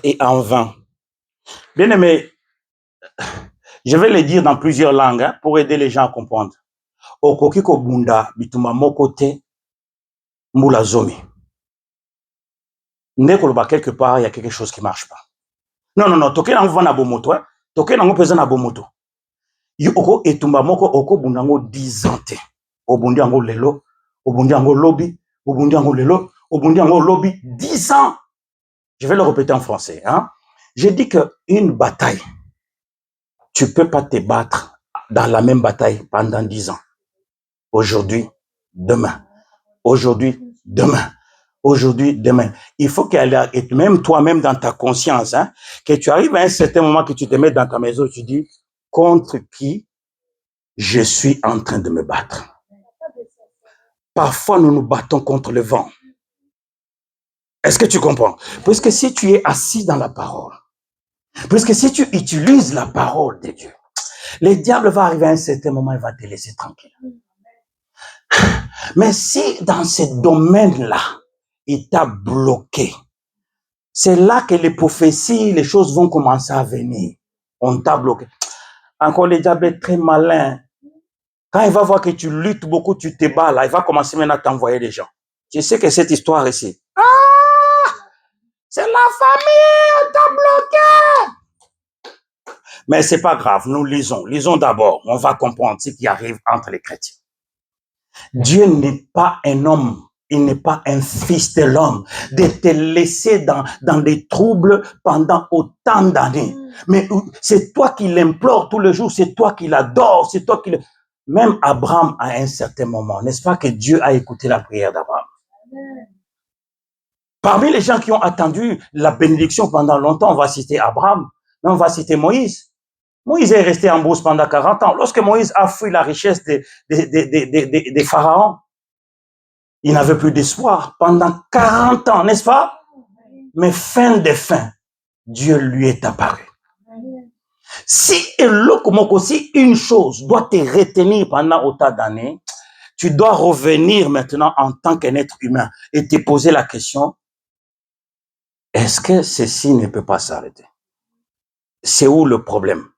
B: et en vain. Bien aimé, je vais le dire dans plusieurs langues hein, pour aider les gens à comprendre. Okokiko bunda bituma mokote mbula zomi. Nekoloba quelque part, il y a quelque chose qui marche pas. Non, toke na mvana bomoto, hein. Toke na ngopeza na bomoto. Oko etumba moko oko bundango 10 ans te. Obundi ango lelo, obundi ango lobby, obundi ango lelo, obundi ango lobby 10 ans. Je vais le répéter en français, hein. J'ai dit que une bataille, tu peux pas te battre dans la même bataille pendant 10 ans. Aujourd'hui, demain. Aujourd'hui,
C: demain. Aujourd'hui, demain. Il faut qu'il y ait, même toi-même dans ta conscience, hein, que tu arrives à un certain moment que tu te mets dans ta maison, tu dis, contre qui je suis en train de me battre. Parfois, nous nous battons contre le vent. Est-ce que tu comprends? Puisque si tu es assis dans la parole, puisque si tu utilises la parole de Dieu, le diable va arriver à un certain moment, il va te laisser tranquille. Mais si dans ce domaine-là, il t'a bloqué, c'est là que les prophéties, les choses vont commencer à venir. On t'a bloqué. Encore, le diable est très malin. Quand il va voir que tu luttes beaucoup, tu te bats là, il va commencer maintenant à t'envoyer des gens. Tu sais que cette histoire ici, c'est la famille, on t'a bloqué. Mais c'est pas grave, nous lisons. Lisons d'abord, on va comprendre ce qui arrive entre les chrétiens. Dieu n'est pas un homme, il n'est pas un fils de l'homme, de te laisser dans des troubles pendant autant d'années. Mais c'est toi qui l'implores tous les jours, c'est toi qui l'adores, c'est toi qui le... Même Abraham à un certain moment, n'est-ce pas que Dieu a écouté la prière d'Abraham? Parmi les gens qui ont attendu la bénédiction pendant longtemps, on va citer Abraham, mais on va citer Moïse. Moïse est resté en brousse pendant 40 ans. Lorsque Moïse a fui la richesse des pharaons, il n'avait plus d'espoir pendant 40 ans, n'est-ce pas? Mais fin de fin, Dieu lui est apparu. Si une chose doit te retenir pendant autant d'années, tu dois revenir maintenant en tant qu'un être humain et te poser la question, est-ce que ceci ne peut pas s'arrêter? C'est où le problème?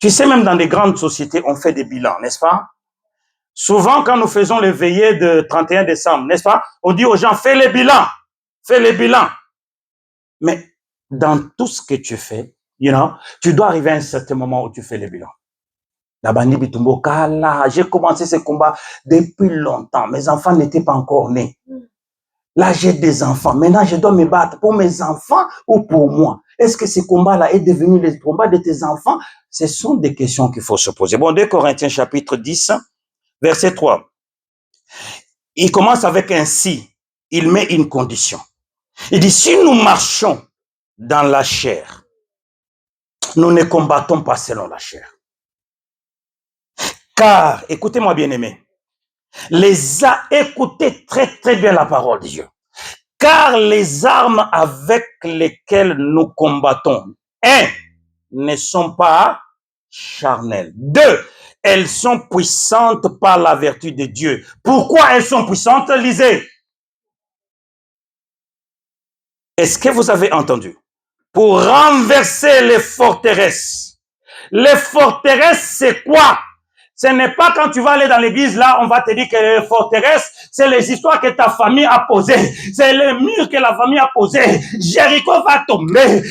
C: Tu sais, même dans les grandes sociétés, on fait des bilans, n'est-ce pas? Souvent, quand nous faisons les veillées de 31 décembre, n'est-ce pas? On dit aux gens, fais les bilans, fais les bilans. Mais dans tout ce que tu fais, tu dois arriver à un certain moment où tu fais les bilans. J'ai commencé ce combat depuis longtemps. Mes enfants n'étaient pas encore nés. Là, j'ai des enfants. Maintenant, je dois me battre pour mes enfants ou pour moi. Est-ce que ce combat-là est devenu le combat de tes enfants? Ce sont des questions qu'il faut se poser. Bon, 2 Corinthiens chapitre 10, verset 3. Il commence avec un si. Il met une condition. Il dit, si nous marchons dans la chair, nous ne combattons pas selon la chair. Car, écoutez-moi bien aimé, écoutez très très bien la parole de Dieu. Car les armes avec lesquelles nous combattons, 1, ne sont pas charnelles. 2, elles sont puissantes par la vertu de Dieu. Pourquoi elles sont puissantes? Lisez. Est-ce que vous avez entendu? Pour renverser les forteresses. Les forteresses, c'est quoi? Ce n'est pas quand tu vas aller dans l'église, là, on va te dire que les forteresses, c'est les histoires que ta famille a posées. C'est les murs que la famille a posés. Jéricho va tomber.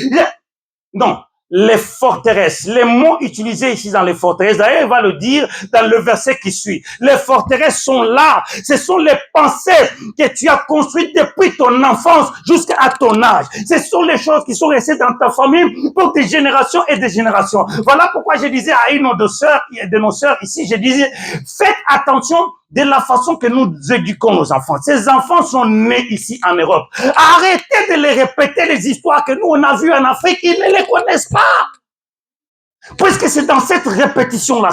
C: Non. Les forteresses, les mots utilisés ici dans les forteresses, d'ailleurs, il va le dire dans le verset qui suit. Les forteresses sont là. Ce sont les pensées que tu as construites depuis ton enfance jusqu'à ton âge. Ce sont les choses qui sont restées dans ta famille pour des générations et des générations. Voilà pourquoi je disais à une de nos sœurs ici, je disais, faites attention de la façon que nous éduquons nos enfants. Ces enfants sont nés ici en Europe. Arrêtez de les répéter les histoires que nous on a vues en Afrique. Ils ne les connaissent pas. Puisque c'est dans cette répétition-là,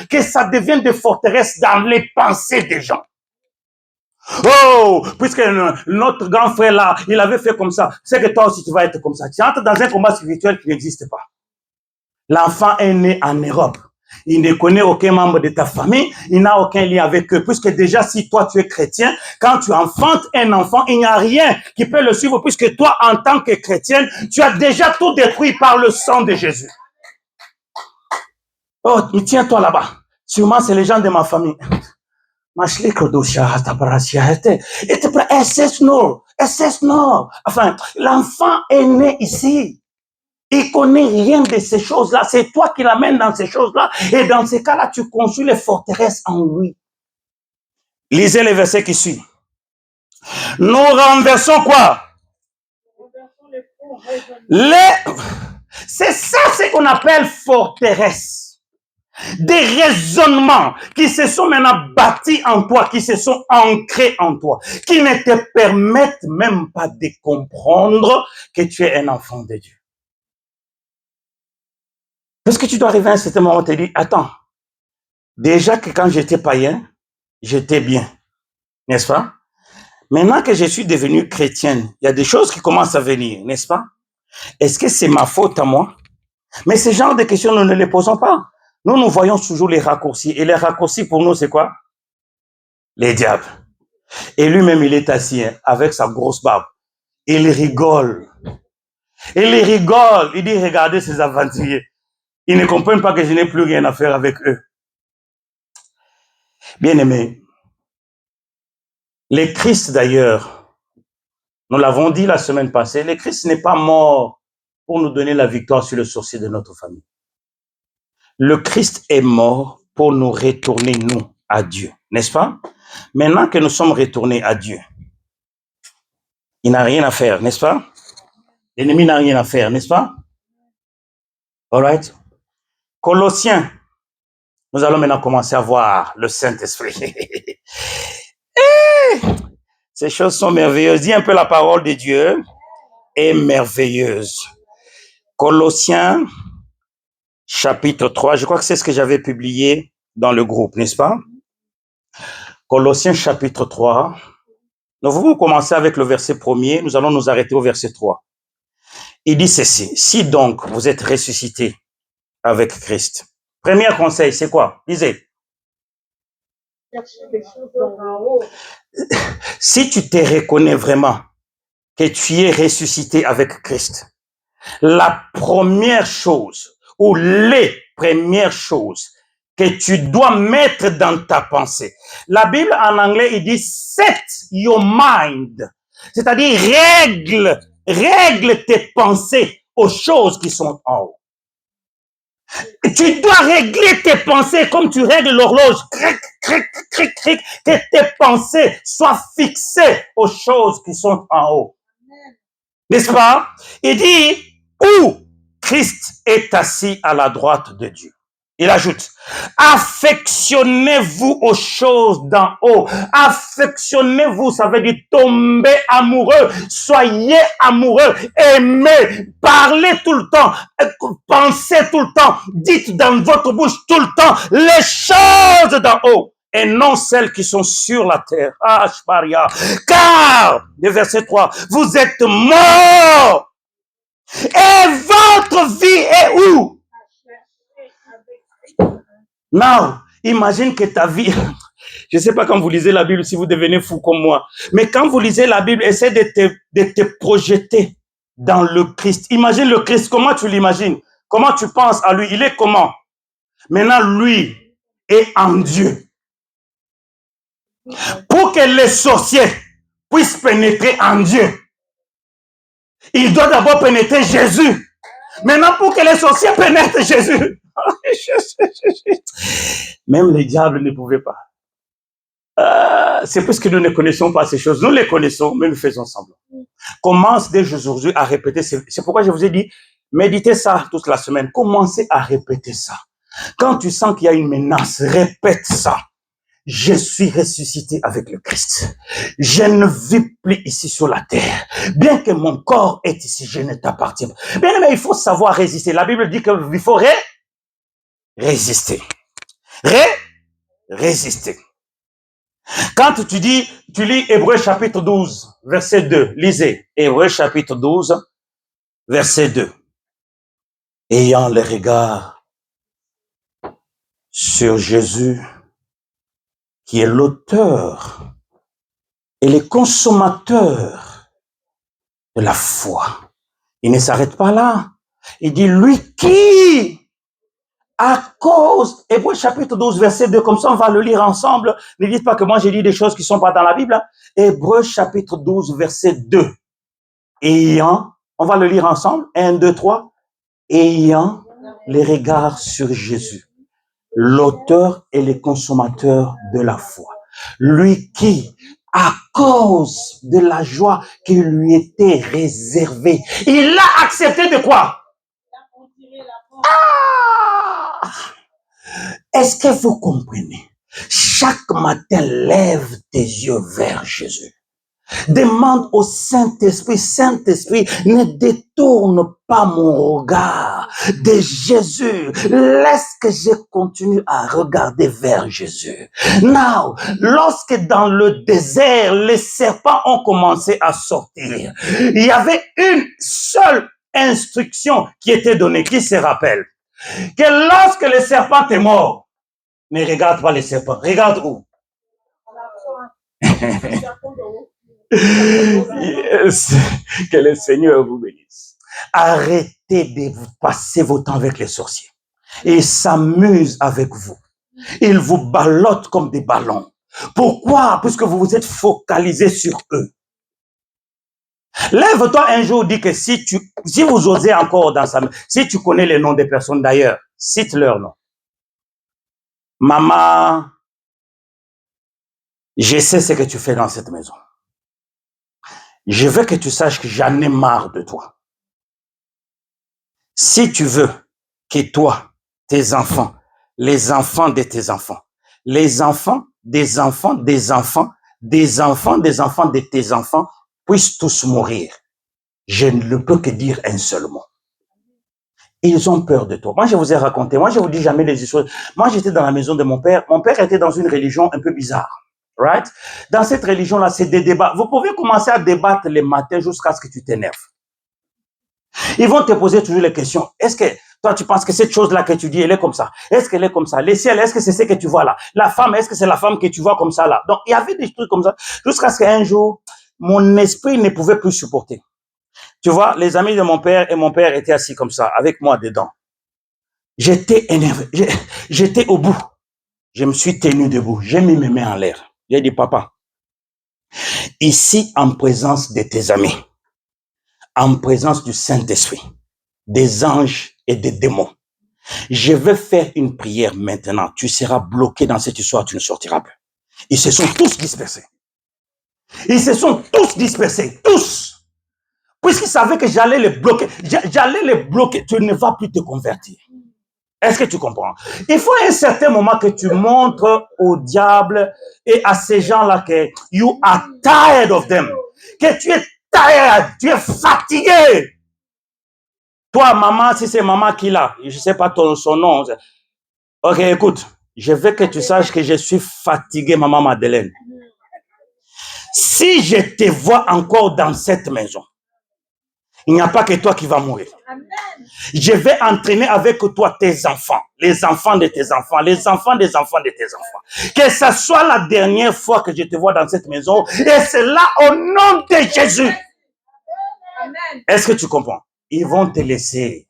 C: que ça devient des forteresses dans les pensées des gens. Oh, puisque notre grand frère là, il avait fait comme ça, c'est que toi aussi tu vas être comme ça. Tu entres dans un combat spirituel qui n'existe pas. L'enfant est né en Europe. Il ne connaît aucun membre de ta famille, il n'a aucun lien avec eux, puisque déjà si toi tu es chrétien, quand tu enfantes un enfant, il n'y a rien qui peut le suivre, puisque toi en tant que chrétienne, tu as déjà tout détruit par le sang de Jésus. Oh, mais tiens-toi là-bas. Sûrement c'est les gens de ma famille. Enfin, l'enfant est né ici. Il connaît rien de ces choses-là. C'est toi qui l'amènes dans ces choses-là. Et dans ces cas-là, tu construis les forteresses en lui. Lisez les versets qui suivent. Nous renversons quoi? C'est ça ce qu'on appelle forteresse. des raisonnements qui se sont maintenant bâtis en toi, qui se sont ancrés en toi, qui ne te permettent même pas de comprendre que tu es un enfant de Dieu. Parce que tu dois arriver à un certain moment, te dire, attends, déjà que quand j'étais païen, j'étais bien, n'est-ce pas? Maintenant que je suis devenue chrétienne, il y a des choses qui commencent à venir, n'est-ce pas? Est-ce que c'est ma faute à moi? Mais ce genre de questions, nous ne les posons pas. Nous voyons toujours les raccourcis. Et les raccourcis, pour nous, c'est quoi? Les diables. Et lui-même, il est assis avec sa grosse barbe. Il rigole. Il rigole. Il dit, regardez ces aventuriers. Ils ne comprennent pas que je n'ai plus rien à faire avec eux. Bien-aimés, le Christ d'ailleurs, nous l'avons dit la semaine passée, le Christ n'est pas mort pour nous donner la victoire sur le sorcier de notre famille. Le Christ est mort pour nous retourner, nous, à Dieu, n'est-ce pas? Maintenant que nous sommes retournés à Dieu, il n'a rien à faire, n'est-ce pas? L'ennemi n'a rien à faire, n'est-ce pas? All right? Colossiens, nous allons maintenant commencer à voir le Saint-Esprit. Ces choses sont merveilleuses. Dis un peu, la parole de Dieu est merveilleuse. Colossiens, chapitre 3, je crois que c'est ce que j'avais publié dans le groupe, n'est-ce pas? Colossiens, chapitre 3. Nous allons commencer avec le verset 1er, nous allons nous arrêter au verset 3. Il dit ceci, si donc vous êtes ressuscité avec Christ. Premier conseil, c'est quoi? Lisez. Si tu te reconnais vraiment que tu es ressuscité avec Christ, la première chose ou les premières choses que tu dois mettre dans ta pensée. La Bible en anglais, il dit set your mind. C'est-à-dire règle tes pensées aux choses qui sont en haut. Tu dois régler tes pensées comme tu règles l'horloge. Que tes pensées soient fixées aux choses qui sont en haut. N'est-ce pas? Il dit, où Christ est assis à la droite de Dieu. Il ajoute, affectionnez-vous aux choses d'en haut. Affectionnez-vous, ça veut dire tomber amoureux. Soyez amoureux, aimez, parlez tout le temps, pensez tout le temps, dites dans votre bouche tout le temps les choses d'en haut et non celles qui sont sur la terre. Ah, Shparia. Car, le verset 3, vous êtes morts et votre vie est où? Non, imagine que ta vie, je ne sais pas quand vous lisez la Bible si vous devenez fou comme moi, mais quand vous lisez la Bible, essaie de te projeter dans le Christ. Imagine le Christ, comment tu l'imagines? Comment tu penses à lui? Il est comment? Maintenant, lui est en Dieu. Pour que les sorciers puissent pénétrer en Dieu, il doit d'abord pénétrer Jésus. Maintenant, pour que les sorciers pénètrent Jésus, même les diables ne pouvaient pas. C'est parce que nous ne connaissons pas ces choses. Nous les connaissons, mais nous faisons semblant. Commence dès aujourd'hui à répéter. C'est pourquoi je vous ai dit, méditez ça toute la semaine. Commencez à répéter ça. Quand tu sens qu'il y a une menace, répète ça. Je suis ressuscité avec le Christ. Je ne vis plus ici sur la terre. Bien que mon corps est ici, je ne t'appartiens pas. Bien, mais il faut savoir résister. La Bible dit qu'il faut résister. Résister. Quand tu lis Hébreux chapitre 12, verset 2, lisez. Hébreux chapitre 12, verset 2. Ayant le regard sur Jésus, qui est l'auteur et le consommateur de la foi. Il ne s'arrête pas là. Il dit, lui qui, à cause, Hébreux chapitre 12, verset 2, comme ça on va le lire ensemble. Ne dites pas que moi j'ai dit des choses qui ne sont pas dans la Bible. Hébreux chapitre 12, verset 2. Ayant, on va le lire ensemble, 1, 2, 3. Ayant les regards sur Jésus, l'auteur et le consommateur de la foi. Lui qui, à cause de la joie qui lui était réservée, il a accepté de quoi? Ah! Est-ce que vous comprenez? Chaque matin, lève tes yeux vers Jésus. Demande au Saint-Esprit, Saint-Esprit, ne détourne pas mon regard de Jésus. Laisse que je continue à regarder vers Jésus. Now, lorsque dans le désert, les serpents ont commencé à sortir, il y avait une seule instruction qui était donnée, qui se rappelle, que lorsque le serpent est mort, ne regarde pas les serpents, regarde où? Yes. Que le Seigneur vous bénisse. Arrêtez de passer votre temps avec les sorciers. Ils s'amusent avec vous. Ils vous ballottent comme des ballons. Pourquoi? Puisque vous vous êtes focalisé sur eux. Lève-toi un jour, dis que si vous osez encore dans sa main, si tu connais les noms des personnes d'ailleurs, cite leur nom. Maman, je sais ce que tu fais dans cette maison. Je veux que tu saches que j'en ai marre de toi. Si tu veux que toi, tes enfants, les enfants de tes enfants, les enfants des enfants des enfants, des enfants des enfants de tes enfants puissent tous mourir, je ne peux que dire un seul mot. Ils ont peur de toi. Moi, je vous ai raconté, moi, je vous dis jamais les histoires. Moi, j'étais dans la maison de mon père. Mon père était dans une religion un peu bizarre. Right? Dans cette religion-là, c'est des débats. Vous pouvez commencer à débattre les matins jusqu'à ce que tu t'énerves. Ils vont te poser toujours les questions. Est-ce que toi, tu penses que cette chose-là que tu dis, elle est comme ça? Est-ce qu'elle est comme ça? Les ciels, est-ce que c'est ce que tu vois là? La femme, est-ce que c'est la femme que tu vois comme ça là? Donc, il y avait des trucs comme ça. Jusqu'à ce qu'un jour, mon esprit ne pouvait plus supporter. Tu vois, les amis de mon père et mon père étaient assis comme ça, avec moi dedans. J'étais énervé. J'étais au bout. Je me suis tenu debout. J'ai mis mes mains en l'air. J'ai dit, papa, ici, en présence de tes amis, en présence du Saint-Esprit, des anges et des démons, je vais faire une prière maintenant. Tu seras bloqué dans cette histoire, tu ne sortiras plus. Ils se sont tous dispersés. Ils se sont tous dispersés, tous. Puisqu'ils savaient que j'allais les bloquer. J'allais les bloquer. Tu ne vas plus te convertir. Est-ce que tu comprends? Il faut à un certain moment que tu montres au diable et à ces gens-là que you are tired of them. Que tu es tired, tu es fatigué. Toi, maman, si c'est maman qui l'a, je ne sais pas son nom. Ok, écoute, je veux que tu saches que je suis fatigué, maman Madeleine. Si je te vois encore dans cette maison, il n'y a pas que toi qui vas mourir. Amen. Je vais entraîner avec toi tes enfants, les enfants de tes enfants, les enfants des enfants de tes enfants. Que ce soit la dernière fois que je te vois dans cette maison, et c'est là au nom de Jésus. Amen. Est-ce que tu comprends? Ils vont te laisser.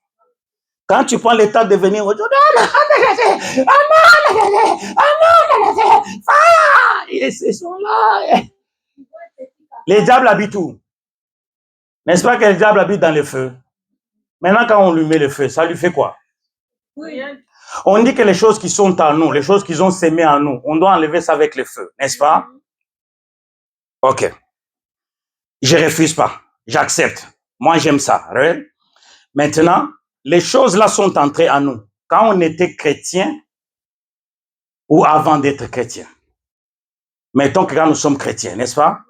C: Quand tu prends le temps de venir aujourd'hui, ils sont là. Les diables habitent où? N'est-ce pas que le diable habite dans le feu? Maintenant, quand on lui met le feu, ça lui fait quoi? Oui. On dit que les choses qui sont en nous, les choses qu'ils ont sémées en nous, on doit enlever ça avec le feu, n'est-ce pas? Ok. Je refuse pas. J'accepte. Moi, j'aime ça. Right? Maintenant, les choses là sont entrées en nous. Quand on était chrétien ou avant d'être chrétien. Mettons que quand nous sommes chrétiens, n'est-ce pas?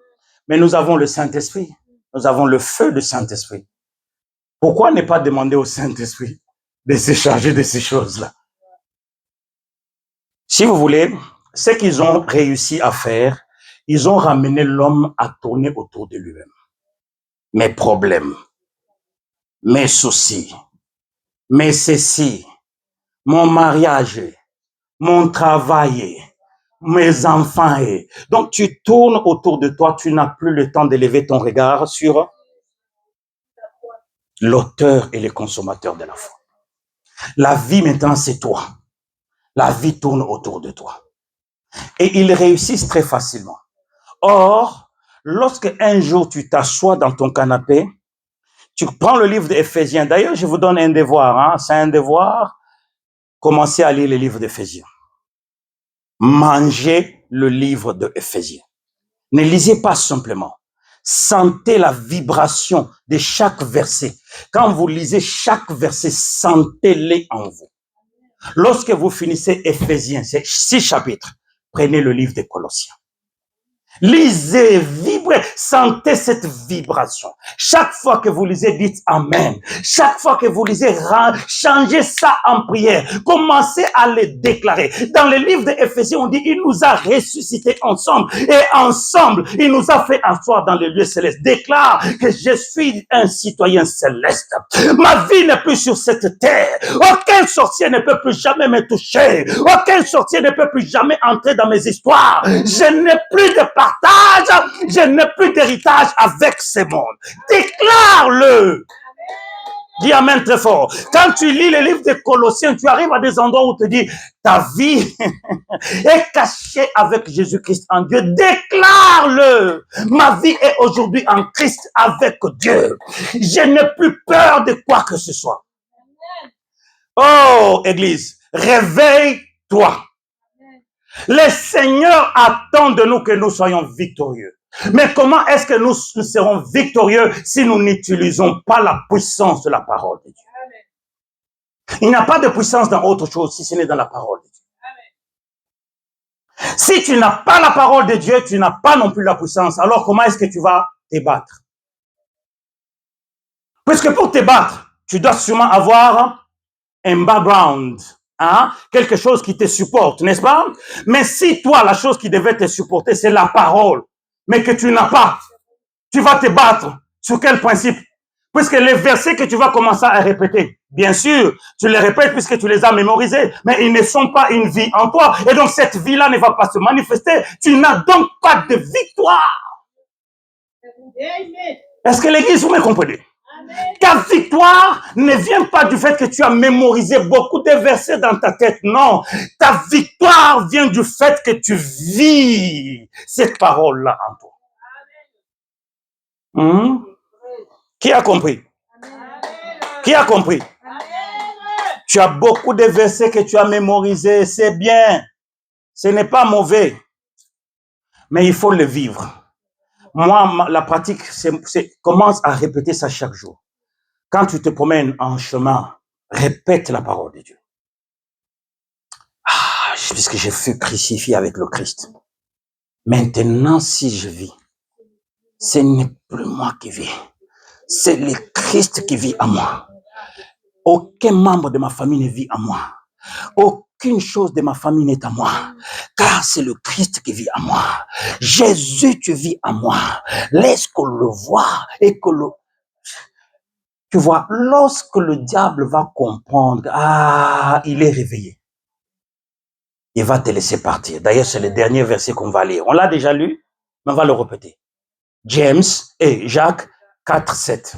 C: Mais nous avons le Saint-Esprit. Nous avons le feu du Saint-Esprit. Pourquoi ne pas demander au Saint-Esprit de se charger de ces choses-là? Si vous voulez, ce qu'ils ont réussi à faire, ils ont ramené l'homme à tourner autour de lui-même. Mes problèmes, mes soucis, mes ceci, mon mariage, mon travail, mes enfants. Donc tu tournes autour de toi, tu n'as plus le temps d'élever ton regard sur l'auteur et le consommateur de la foi. La vie maintenant, c'est toi. La vie tourne autour de toi. Et ils réussissent très facilement. Or, lorsque un jour tu t'assois dans ton canapé, tu prends le livre d'Éphésiens. D'ailleurs, je vous donne un devoir. Hein? C'est un devoir. Commencez à lire le livre d'Éphésiens. Mangez le livre d'Éphésiens. Ne lisez pas simplement. Sentez la vibration de chaque verset. Quand vous lisez chaque verset, sentez-les en vous. Lorsque vous finissez Éphésiens, c'est 6 chapitres, prenez le livre des Colossiens. Lisez, vibrez, sentez cette vibration. Chaque fois que vous lisez, dites Amen. Chaque fois que vous lisez, changez ça en prière. Commencez à le déclarer. Dans le livre d'Éphésiens, on dit, il nous a ressuscités ensemble. Et ensemble, il nous a fait asseoir dans les lieux célestes. Déclare que je suis un citoyen céleste. Ma vie n'est plus sur cette terre. Aucun sorcier ne peut plus jamais me toucher. Aucun sorcier ne peut plus jamais entrer dans mes histoires. Je n'ai plus de partage, je n'ai plus d'héritage avec ce monde. Déclare-le. Dis Amen très fort. Quand tu lis le livre des Colossiens, tu arrives à des endroits où tu te dis, ta vie est cachée avec Jésus-Christ en Dieu. Déclare-le. Ma vie est aujourd'hui en Christ avec Dieu. Je n'ai plus peur de quoi que ce soit. Oh, Église, réveille-toi. Le Seigneur attend de nous que nous soyons victorieux. Mais comment est-ce que nous serons victorieux si nous n'utilisons pas la puissance de la parole de Dieu? Il n'y a pas de puissance dans autre chose si ce n'est dans la parole de Dieu. Si tu n'as pas la parole de Dieu, tu n'as pas non plus la puissance. Alors comment est-ce que tu vas te battre? Puisque pour te battre, tu dois sûrement avoir un background. Hein? Quelque chose qui te supporte, n'est-ce pas? Mais si toi, la chose qui devait te supporter, c'est la parole, mais que tu n'as pas, tu vas te battre. Sur quel principe? Puisque les versets que tu vas commencer à répéter, bien sûr, tu les répètes puisque tu les as mémorisés, mais ils ne sont pas une vie en toi. Et donc cette vie-là ne va pas se manifester. Tu n'as donc pas de victoire. Est-ce que l'église, vous me comprenez? Ta victoire ne vient pas du fait que tu as mémorisé beaucoup de versets dans ta tête. Non, ta victoire vient du fait que tu vis cette parole-là en toi. Qui a compris? Qui a compris? Tu as beaucoup de versets que tu as mémorisés, c'est bien. Ce n'est pas mauvais. Mais il faut le vivre. Moi, la pratique, c'est commence à répéter ça chaque jour. Quand tu te promènes en chemin, répète la parole de Dieu. Puisque je fus crucifié avec le Christ. Maintenant, si je vis, ce n'est plus moi qui vis. C'est le Christ qui vit en moi. Aucun membre de ma famille ne vit en moi. Aucune chose de ma famille n'est à moi. Car c'est le Christ qui vit en moi. Jésus, tu vis en moi. Laisse qu'on le voie et que le... Tu vois, lorsque le diable va comprendre, il est réveillé. Il va te laisser partir. D'ailleurs, c'est le dernier verset qu'on va lire. On l'a déjà lu, mais on va le répéter. James et Jacques 4, 7.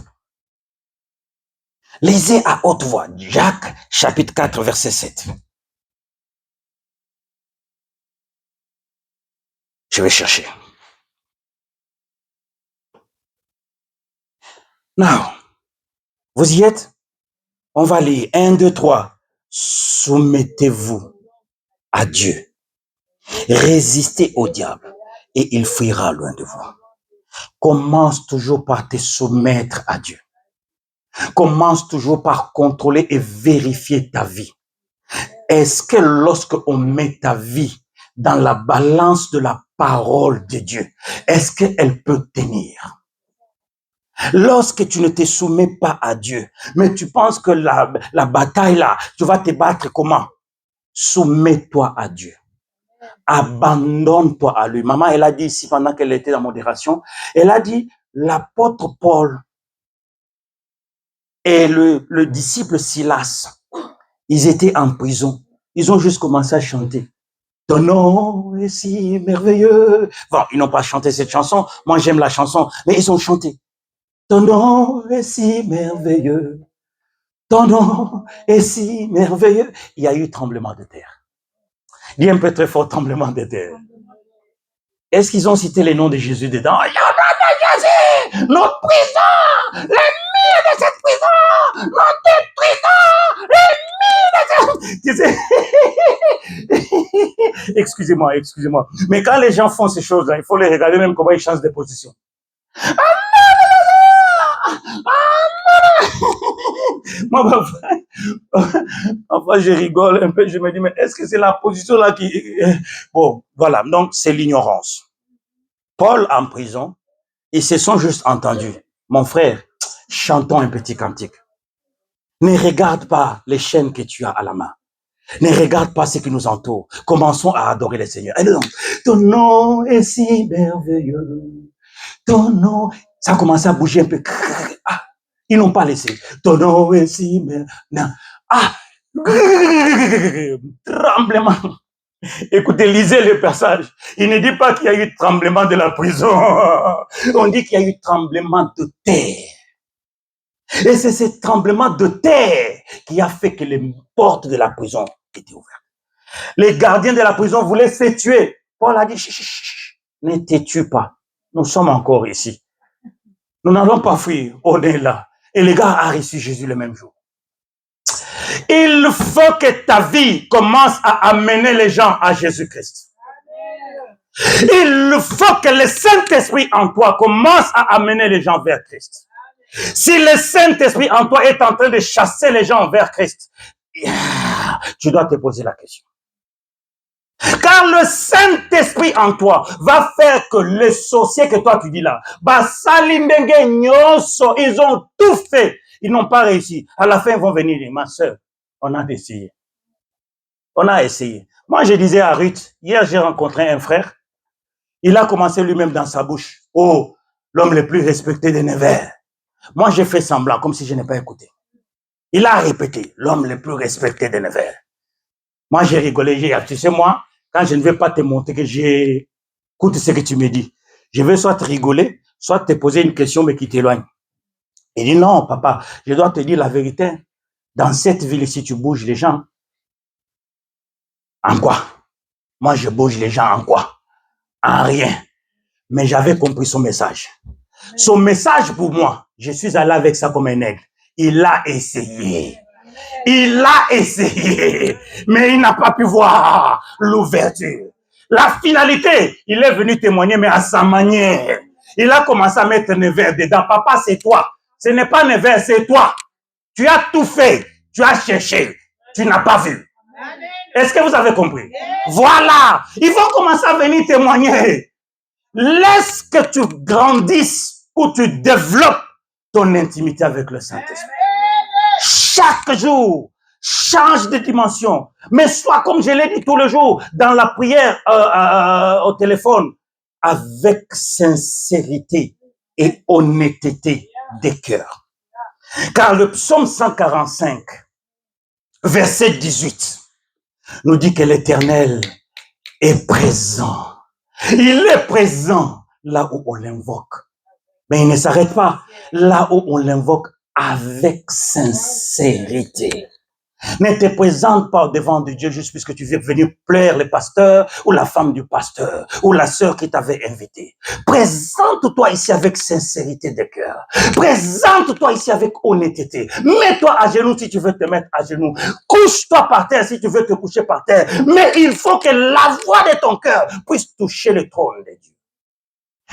C: Lisez à haute voix. Jacques, chapitre 4, verset 7. Je vais chercher. Now, vous y êtes? On va lire. 1, 2, 3. Soumettez-vous à Dieu. Résistez au diable et il fuira loin de vous. Commence toujours par te soumettre à Dieu. Commence toujours par contrôler et vérifier ta vie. Est-ce que lorsque on met ta vie dans la balance de la parole de Dieu, est-ce qu'elle peut tenir? Lorsque tu ne te soumets pas à Dieu, mais tu penses que la bataille là, tu vas te battre comment? Soumets-toi à Dieu. Abandonne-toi à lui. Maman, elle a dit ici pendant qu'elle était en modération, elle a dit, l'apôtre Paul et le disciple Silas, ils étaient en prison. Ils ont juste commencé à chanter. Ton nom est si merveilleux. Bon, ils n'ont pas chanté cette chanson. Moi, j'aime la chanson, mais ils ont chanté. Ton nom est si merveilleux. Ton nom est si merveilleux. Il y a eu tremblement de terre. Il y a un peu très fort tremblement de terre. Est-ce qu'ils ont cité les noms de Jésus dedans? Il y a Jésus, notre prison, les murs de cette prison, notre prison, les murs de cette... Excusez-moi. Mais quand les gens font ces choses-là, il faut les regarder même comment ils changent de position. Moi, parfois, je rigole un peu, je me dis, mais est-ce que c'est la position là qui... Bon, voilà, donc c'est l'ignorance. Paul en prison, ils se sont juste entendus. Mon frère, chantons un petit cantique. Ne regarde pas les chaînes que tu as à la main. Ne regarde pas ce qui nous entoure. Commençons à adorer le Seigneur. Et donc, ton nom est si merveilleux. Ton nom... Ça a commencé à bouger un peu. Ah, ils n'ont pas laissé. Ton nom est si merveilleux. Ah, tremblement. Écoutez, lisez le passage. Il ne dit pas qu'il y a eu tremblement de la prison. On dit qu'il y a eu tremblement de terre. Et c'est ce tremblement de terre qui a fait que les portes de la prison étaient ouvertes. Les gardiens de la prison voulaient se tuer. Paul a dit, chut, chut, chut, ne te tue pas. Nous sommes encore ici. Nous n'allons pas fuir. On est là. Et les gars ont reçu Jésus le même jour. Il faut que ta vie commence à amener les gens à Jésus-Christ. Il faut que le Saint-Esprit en toi commence à amener les gens vers Christ. Si le Saint-Esprit en toi est en train de chasser les gens vers Christ, tu dois te poser la question. Car le Saint-Esprit en toi va faire que les sorciers que toi tu dis là, ils ont tout fait. Ils n'ont pas réussi. À la fin, ils vont venir dire, ma soeur, on a essayé. On a essayé. Moi, je disais à Ruth, hier, j'ai rencontré un frère. Il a commencé lui-même dans sa bouche. Oh, l'homme le plus respecté de Nevers. Moi, j'ai fait semblant, comme si je n'ai pas écouté. Il a répété, l'homme le plus respecté de Nevers. Moi, j'ai rigolé. Tu sais, moi, quand je ne vais pas te montrer que j'écoute ce que tu me dis, je vais soit te rigoler, soit te poser une question, mais qui t'éloigne. Il dit, non, papa, je dois te dire la vérité. Dans cette ville, si tu bouges les gens, en quoi? Moi, je bouge les gens en quoi? En rien. Mais j'avais compris son message. Son message pour moi, je suis allé avec ça comme un aigle. Il a essayé. Il a essayé. Mais il n'a pas pu voir l'ouverture. La finalité, il est venu témoigner, mais à sa manière. Il a commencé à mettre Nevers dedans. Papa, c'est toi. Ce n'est pas Nevers, c'est toi. Tu as tout fait. Tu as cherché. Tu n'as pas vu. Est-ce que vous avez compris? Voilà. Ils vont commencer à venir témoigner. Laisse que tu grandisses ou tu développes ton intimité avec le Saint-Esprit. Chaque jour, change de dimension. Mais sois, comme je l'ai dit tous les jours, dans la prière au téléphone, avec sincérité et honnêteté des cœurs. Car le psaume 145, verset 18, nous dit que l'Éternel est présent. Il est présent là où on l'invoque. Mais il ne s'arrête pas là où on l'invoque avec sincérité. Ne te présente pas devant de Dieu juste puisque tu veux venir plaire le pasteur ou la femme du pasteur ou la sœur qui t'avait invité. Présente-toi ici avec sincérité de cœur. Présente-toi ici avec honnêteté. Mets-toi à genoux si tu veux te mettre à genoux. Couche-toi par terre si tu veux te coucher par terre. Mais il faut que la voix de ton cœur puisse toucher le trône de Dieu.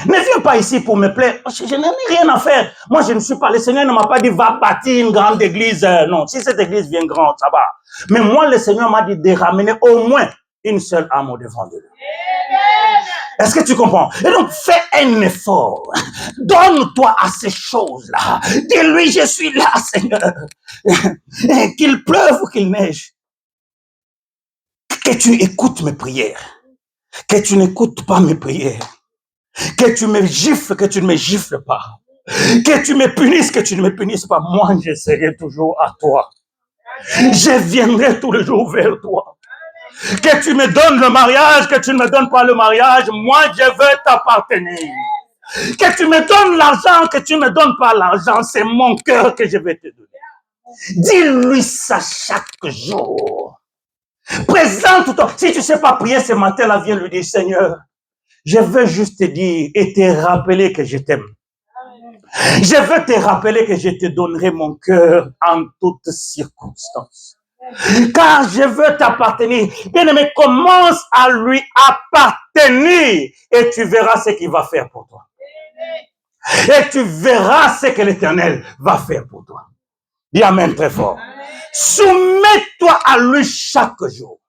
C: Ne viens pas ici pour me plaire. Je n'ai rien à faire. Moi, je ne suis pas. Le Seigneur ne m'a pas dit, va bâtir une grande église. Non, si cette église vient grande, ça va. Mais moi, le Seigneur m'a dit de ramener au moins une seule âme au devant de lui. Est-ce que tu comprends? Et donc, fais un effort. Donne-toi à ces choses-là. Dis-lui, je suis là, Seigneur. Qu'il pleuve ou qu'il neige. Que tu écoutes mes prières. Que tu n'écoutes pas mes prières. Que tu me gifles, que tu ne me gifles pas. Que tu me punisses, que tu ne me punisses pas. Moi, je serai toujours à toi. Je viendrai tous les jours vers toi. Que tu me donnes le mariage, que tu ne me donnes pas le mariage, moi, je veux t'appartenir. Que tu me donnes l'argent, que tu ne me donnes pas l'argent, c'est mon cœur que je vais te donner. Dis-lui ça chaque jour. Présente-toi. Si tu ne sais pas prier ce matin-là, viens lui dire, Seigneur, je veux juste te dire et te rappeler que je t'aime. Je veux te rappeler que je te donnerai mon cœur en toutes circonstances. Car je veux t'appartenir. Bien-aimé, commence à lui appartenir et tu verras ce qu'il va faire pour toi. Et tu verras ce que l'Éternel va faire pour toi. Dis Amen très fort. Soumets-toi à lui chaque jour.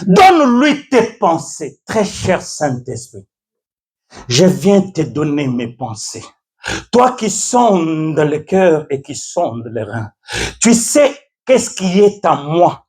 C: Donne-lui tes pensées. Très cher Saint-Esprit, je viens te donner mes pensées. Toi qui sondes le cœur et qui sondes les reins, tu sais qu'est-ce qui est en moi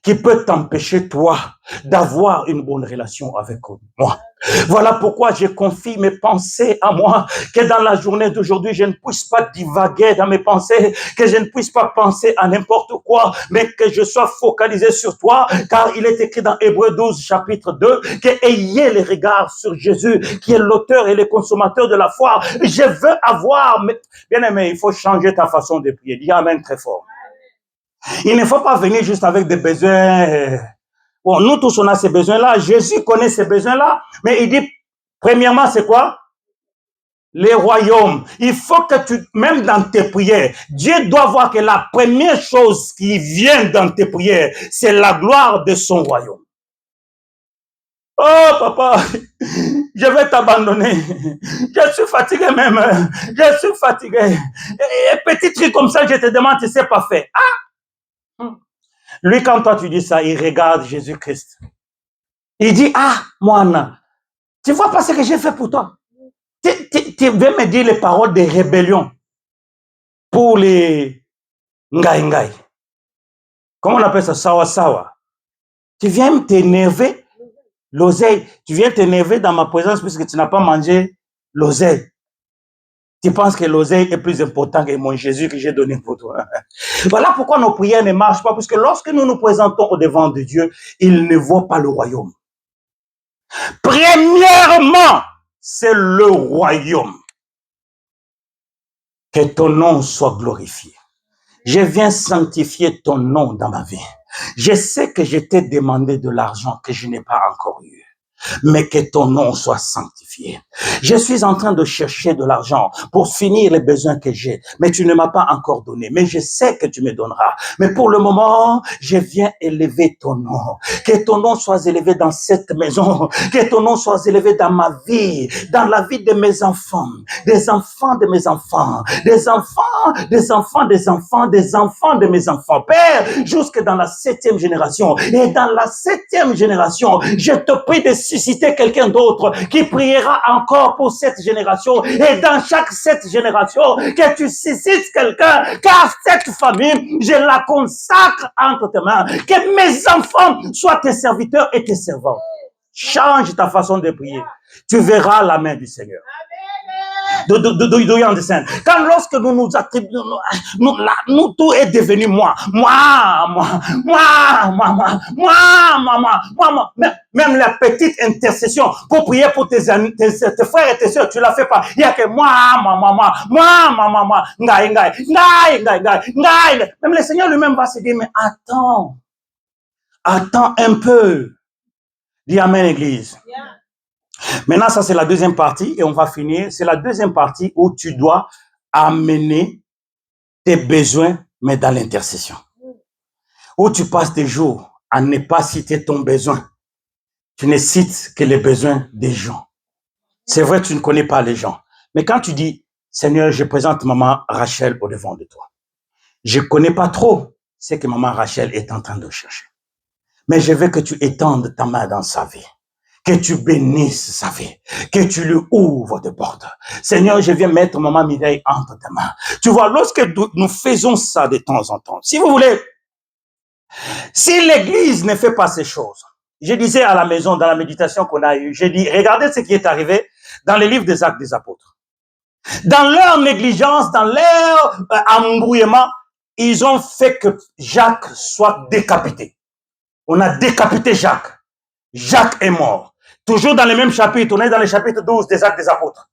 C: qui peut t'empêcher, toi, d'avoir une bonne relation avec moi. Voilà pourquoi je confie mes pensées à moi, que dans la journée d'aujourd'hui, je ne puisse pas divaguer dans mes pensées, que je ne puisse pas penser à n'importe quoi, mais que je sois focalisé sur toi, car il est écrit dans Hébreux 12, chapitre 2, que ayez les regards sur Jésus, qui est l'auteur et le consommateur de la foi. Je veux avoir, bien aimé, il faut changer ta façon de prier. Dis Amen très fort. Il ne faut pas venir juste avec des besoins. Bon, nous tous, on a ces besoins-là. Jésus connaît ces besoins-là. Mais il dit, premièrement, c'est quoi? Les royaumes. Il faut que tu, même dans tes prières, Dieu doit voir que la première chose qui vient dans tes prières, c'est la gloire de son royaume. Oh, papa, je vais t'abandonner. Je suis fatigué même. Je suis fatigué. Et petit truc comme ça, je te demande, tu ne sais pas faire. Ah! Lui, quand toi tu dis ça, il regarde Jésus-Christ. Il dit, ah, moi, tu vois pas ce que j'ai fait pour toi. Tu veux me dire les paroles de rébellion pour les ngai. Comment on appelle ça? Sawa. Tu viens t'énerver, l'oseille. Tu viens t'énerver dans ma présence puisque tu n'as pas mangé l'oseille. Tu penses que l'oseille est plus important que mon Jésus que j'ai donné pour toi. Voilà pourquoi nos prières ne marchent pas, parce que lorsque nous nous présentons au devant de Dieu, il ne voit pas le royaume. Premièrement, c'est le royaume. Que ton nom soit glorifié. Je viens sanctifier ton nom dans ma vie. Je sais que je t'ai demandé de l'argent que je n'ai pas encore eu. Mais que ton nom soit sanctifié. Je suis en train de chercher de l'argent pour finir les besoins que j'ai, mais tu ne m'as pas encore donné, mais je sais que tu me donneras. Mais pour le moment, je viens élever ton nom. Que ton nom soit élevé dans cette maison, que ton nom soit élevé dans ma vie, dans la vie de mes enfants, des enfants de mes enfants, des enfants de mes enfants. Père, jusque dans la 7e génération. Et dans la 7e génération, je te prie de susciter quelqu'un d'autre qui priera encore pour cette génération. Et dans chaque 7 générations, que tu suscites quelqu'un, car cette famille, je la consacre entre tes mains. Que mes enfants soient tes serviteurs et tes servants. Change ta façon de prier. Tu verras la main du Seigneur. Do you understand? Quand lorsque nous nous attribuons, nous tout est devenu moi. Même la petite intercession pour prier pour tes frères et tes soeurs, tu la fais pas. Il y a que moi. Même le Seigneur lui-même va se dire, mais attends un peu. Dis Amen, Église. Yeah. Maintenant, ça c'est la deuxième partie et on va finir. C'est la deuxième partie où tu dois amener tes besoins, mais dans l'intercession. Où tu passes tes jours à ne pas citer ton besoin. Tu ne cites que les besoins des gens. C'est vrai, tu ne connais pas les gens. Mais quand tu dis, Seigneur, je présente maman Rachel au devant de toi. Je ne connais pas trop ce que maman Rachel est en train de chercher. Mais je veux que tu étendes ta main dans sa vie. Que tu bénisses sa vie, que tu lui ouvres des portes. Seigneur, je viens mettre maman Mireille entre tes mains. Tu vois, lorsque nous faisons ça de temps en temps, si vous voulez, si l'église ne fait pas ces choses, je disais à la maison, dans la méditation qu'on a eue, j'ai dit, regardez ce qui est arrivé dans les livres des Actes des Apôtres. Dans leur négligence, dans leur embrouillement, ils ont fait que Jacques soit décapité. On a décapité Jacques. Jacques est mort. Toujours dans le même chapitre, on est dans le chapitre 12 des Actes des Apôtres.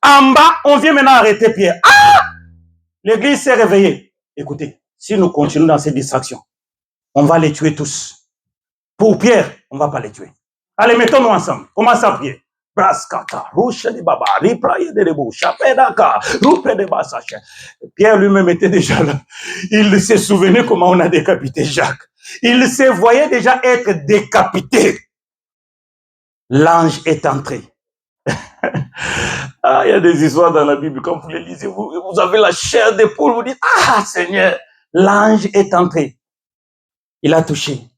C: En bas, on vient maintenant arrêter Pierre. Ah! L'église s'est réveillée. Écoutez, si nous continuons dans ces distractions, on va les tuer tous. Pour Pierre, on ne va pas les tuer. Allez, mettons-nous ensemble. Commence à prier. Pierre lui-même était déjà là. Il se souvenait comment on a décapité Jacques. Il se voyait déjà être décapité. L'ange est entré. Ah, il y a des histoires dans la Bible, quand vous les lisez, vous avez la chair des poules, vous dites, ah Seigneur, l'ange est entré. Il a touché.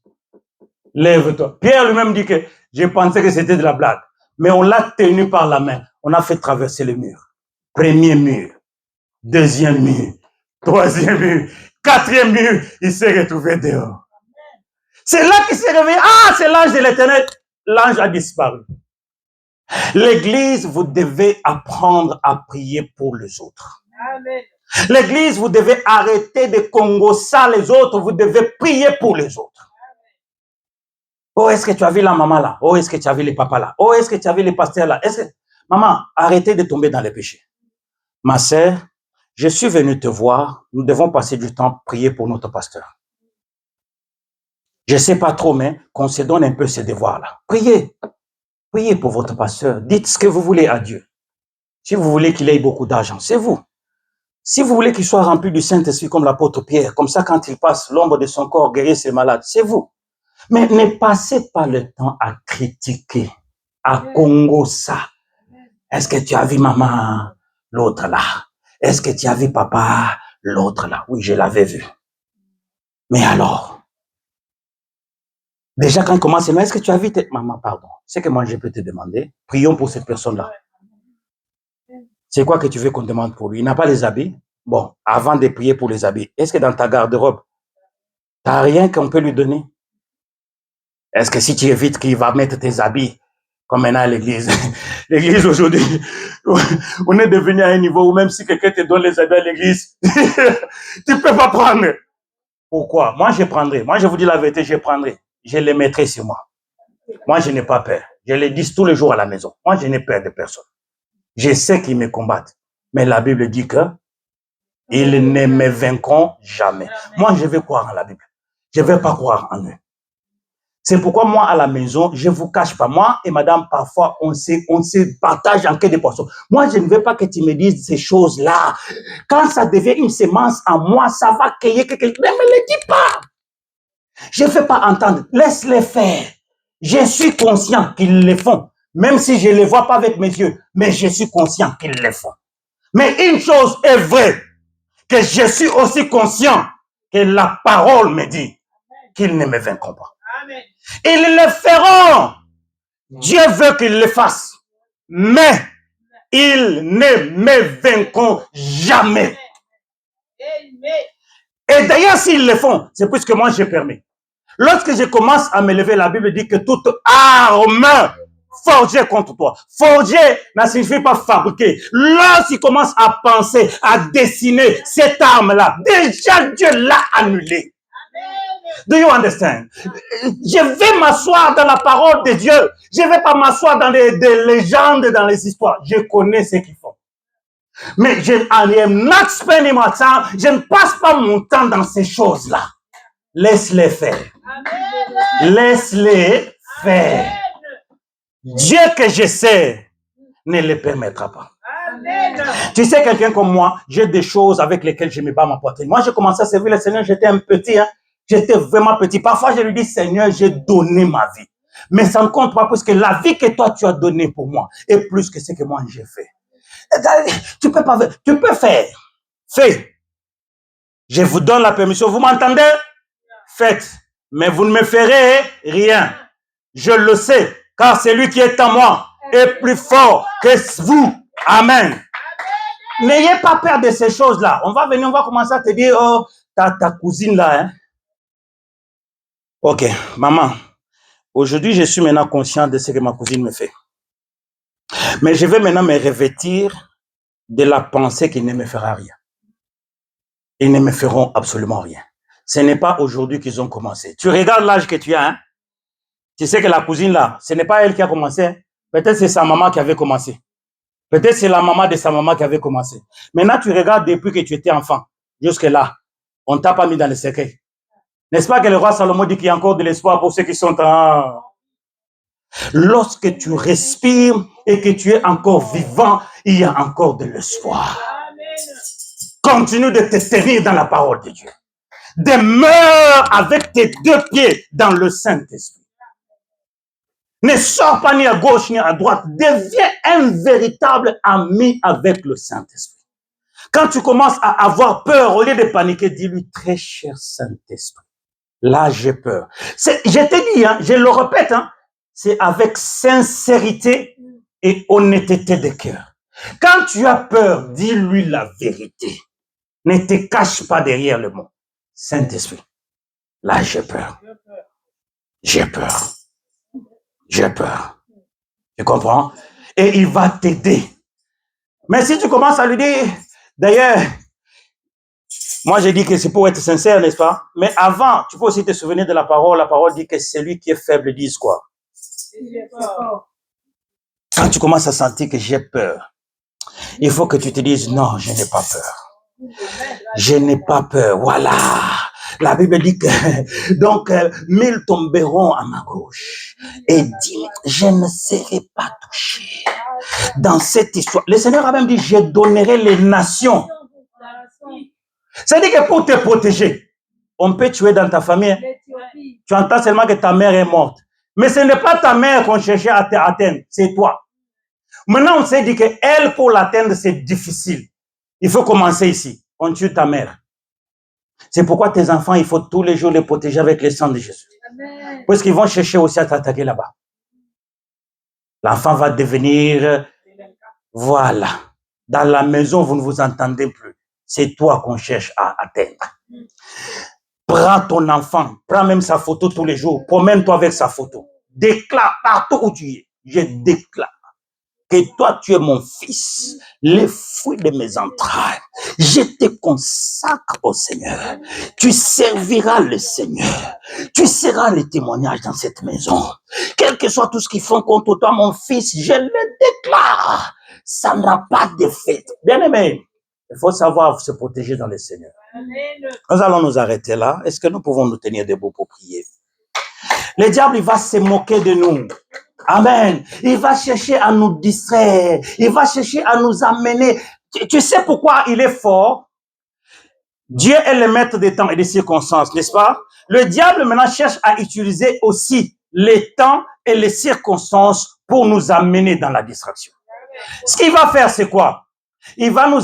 C: Lève-toi. Pierre lui-même dit que j'ai pensé que c'était de la blague. Mais on l'a tenu par la main. On a fait traverser le mur. Premier mur. Deuxième mur. Troisième mur. Quatrième mur. Il s'est retrouvé dehors. C'est là qu'il s'est réveillé. Ah, c'est l'ange de l'Éternel. L'ange a disparu. L'église, vous devez apprendre à prier pour les autres.
A: Amen.
C: L'église, vous devez arrêter de congosser les autres. Vous devez prier pour les autres. Oh, est-ce que tu as vu la maman là? Oh, est-ce que tu as vu les papas là? Oh, est-ce que tu as vu les pasteurs là? Maman, arrêtez de tomber dans les péchés. Ma sœur, je suis venu te voir. Nous devons passer du temps à prier pour notre pasteur. Je ne sais pas trop, mais qu'on se donne un peu ces devoirs-là. Priez. Priez pour votre pasteur. Dites ce que vous voulez à Dieu. Si vous voulez qu'il ait beaucoup d'argent, c'est vous. Si vous voulez qu'il soit rempli du Saint-Esprit comme l'apôtre Pierre, comme ça quand il passe, l'ombre de son corps guérit ses malades, c'est vous. Mais ne passez pas le temps à critiquer, à congo ça. Est-ce que tu as vu maman, l'autre là? Est-ce que tu as vu papa, l'autre là? Oui, je l'avais vu. Mais alors, déjà quand il commence, est-ce que tu as vu maman, pardon, c'est que moi je peux te demander, prions pour cette personne-là. C'est quoi que tu veux qu'on demande pour lui? Il n'a pas les habits? Bon, avant de prier pour les habits, est-ce que dans ta garde-robe, tu n'as rien qu'on peut lui donner? Est-ce que si tu évites qu'il va mettre tes habits, comme maintenant à l'église, l'église aujourd'hui, on est devenu à un niveau où même si quelqu'un te donne les habits à l'église, tu ne peux pas prendre. Pourquoi? Moi, je prendrai. Moi, je vous dis la vérité, je prendrai. Je les mettrai sur moi. Moi, je n'ai pas peur. Je les dis tous les jours à la maison. Moi, je n'ai peur de personne. Je sais qu'ils me combattent. Mais la Bible dit que ils ne me vaincront jamais. Moi, je vais croire en la Bible. Je ne vais pas croire en eux. C'est pourquoi moi, à la maison, je ne vous cache pas. Moi et madame, parfois, on se partage en quelque portion. Moi, je ne veux pas que tu me dises ces choses-là. Quand ça devient une semence en moi, ça va cueillir quelque chose. Ne me le dis pas. Je ne fais pas entendre. Laisse-les faire. Je suis conscient qu'ils le font. Même si je ne les vois pas avec mes yeux. Mais je suis conscient qu'ils le font. Mais une chose est vraie. Que je suis aussi conscient que la parole me dit qu'ils ne me vaincront pas.
A: Amen.
C: Ils le feront. Dieu veut qu'ils le fassent. Mais ils ne me vaincront jamais. Et d'ailleurs, s'ils le font, c'est puisque moi je permets. Lorsque je commence à me lever, la Bible dit que toute arme forgée contre toi. Forger, ça signifie pas fabriquer. Lorsqu'il commence à penser, à dessiner cette arme-là, déjà Dieu l'a annulée. Do you understand? Je vais m'asseoir dans la parole de Dieu. Je ne vais pas m'asseoir dans des légendes, dans les histoires. Je connais ce qu'ils font. Mais je ne passe pas mon temps dans ces choses-là. Laisse-les faire. Laisse-les faire. Dieu que je sais ne le permettra pas. Amen. Tu sais, quelqu'un comme moi, j'ai des choses avec lesquelles je me bats ma poitrine. Moi, j'ai commencé à servir le Seigneur, j'étais un petit, hein. J'étais vraiment petit. Parfois, je lui dis, Seigneur, j'ai donné ma vie. Mais ça ne compte pas parce que la vie que toi, tu as donnée pour moi est plus que ce que moi, j'ai fait. Tu peux pas faire. Tu peux faire. Fais. Je vous donne la permission. Vous m'entendez? Faites. Mais vous ne me ferez rien. Je le sais. Car celui qui est en moi est plus fort que vous. Amen. N'ayez pas peur de ces choses-là. On va venir, on va commencer à te dire, oh, ta cousine là, hein. Ok, maman, aujourd'hui, je suis maintenant conscient de ce que ma cousine me fait. Mais je vais maintenant me revêtir de la pensée qu'il ne me fera rien. Ils ne me feront absolument rien. Ce n'est pas aujourd'hui qu'ils ont commencé. Tu regardes l'âge que tu as, hein? Tu sais que la cousine là, ce n'est pas elle qui a commencé. Peut-être c'est sa maman qui avait commencé. Peut-être c'est la maman de sa maman qui avait commencé. Maintenant, tu regardes depuis que tu étais enfant, jusque-là, on ne t'a pas mis dans le cercueil. N'est-ce pas que le roi Salomon dit qu'il y a encore de l'espoir pour ceux qui sont en... Lorsque tu respires et que tu es encore vivant, il y a encore de l'espoir. Continue de te tenir dans la parole de Dieu. Demeure avec tes deux pieds dans le Saint-Esprit. Ne sors pas ni à gauche ni à droite. Deviens un véritable ami avec le Saint-Esprit. Quand tu commences à avoir peur, au lieu de paniquer, dis-lui, très cher Saint-Esprit, là j'ai peur. Je te dis, hein, je le répète, hein, c'est avec sincérité et honnêteté de cœur. Quand tu as peur, dis-lui la vérité. Ne te cache pas derrière le mot. Saint-Esprit, là j'ai peur. J'ai peur. J'ai peur. Tu comprends? Et il va t'aider. Mais si tu commences à lui dire, d'ailleurs, moi j'ai dit que c'est pour être sincère, n'est-ce pas? Mais avant, tu peux aussi te souvenir de la parole dit que celui qui est faible dise quoi? Quand tu commences à sentir que j'ai peur, il faut que tu te dises, non, je n'ai pas peur. Je n'ai pas peur, voilà. La Bible dit que, donc, 1000 tomberont à ma gauche. Et dit, je ne serai pas touché. Dans cette histoire, le Seigneur a même dit, je donnerai les nations. C'est-à-dire que pour te protéger, on peut tuer dans ta famille. Tu entends seulement que ta mère est morte. Mais ce n'est pas ta mère qu'on cherchait à atteindre, c'est toi. Maintenant, on s'est dit qu'elle, pour l'atteindre, c'est difficile. Il faut commencer ici. On tue ta mère. C'est pourquoi tes enfants, il faut tous les jours les protéger avec le sang de Jésus. Parce qu'ils vont chercher aussi à t'attaquer là-bas. L'enfant va devenir... Voilà. Dans la maison, vous ne vous entendez plus. C'est toi qu'on cherche à atteindre. Prends ton enfant. Prends même sa photo tous les jours. Promène-toi avec sa photo. Déclare partout où tu es. Je déclare que toi, tu es mon fils, les fruits de mes entrailles. Je te consacre au Seigneur. Tu serviras le Seigneur. Tu seras le témoignage dans cette maison. Quel que soit tout ce qu'ils font contre toi, mon fils, je le déclare. Ça n'a pas d'effet. Bien-aimé, il faut savoir se protéger dans le Seigneur. Nous allons nous arrêter là. Est-ce que nous pouvons nous tenir debout pour prier? Le diable, il va se moquer de nous. Amen. Il va chercher à nous distraire. Il va chercher à nous amener. Tu sais pourquoi il est fort? Dieu est le maître des temps et des circonstances, n'est-ce pas? Le diable maintenant cherche à utiliser aussi les temps et les circonstances pour nous amener dans la distraction. Ce qu'il va faire, c'est quoi? Il va nous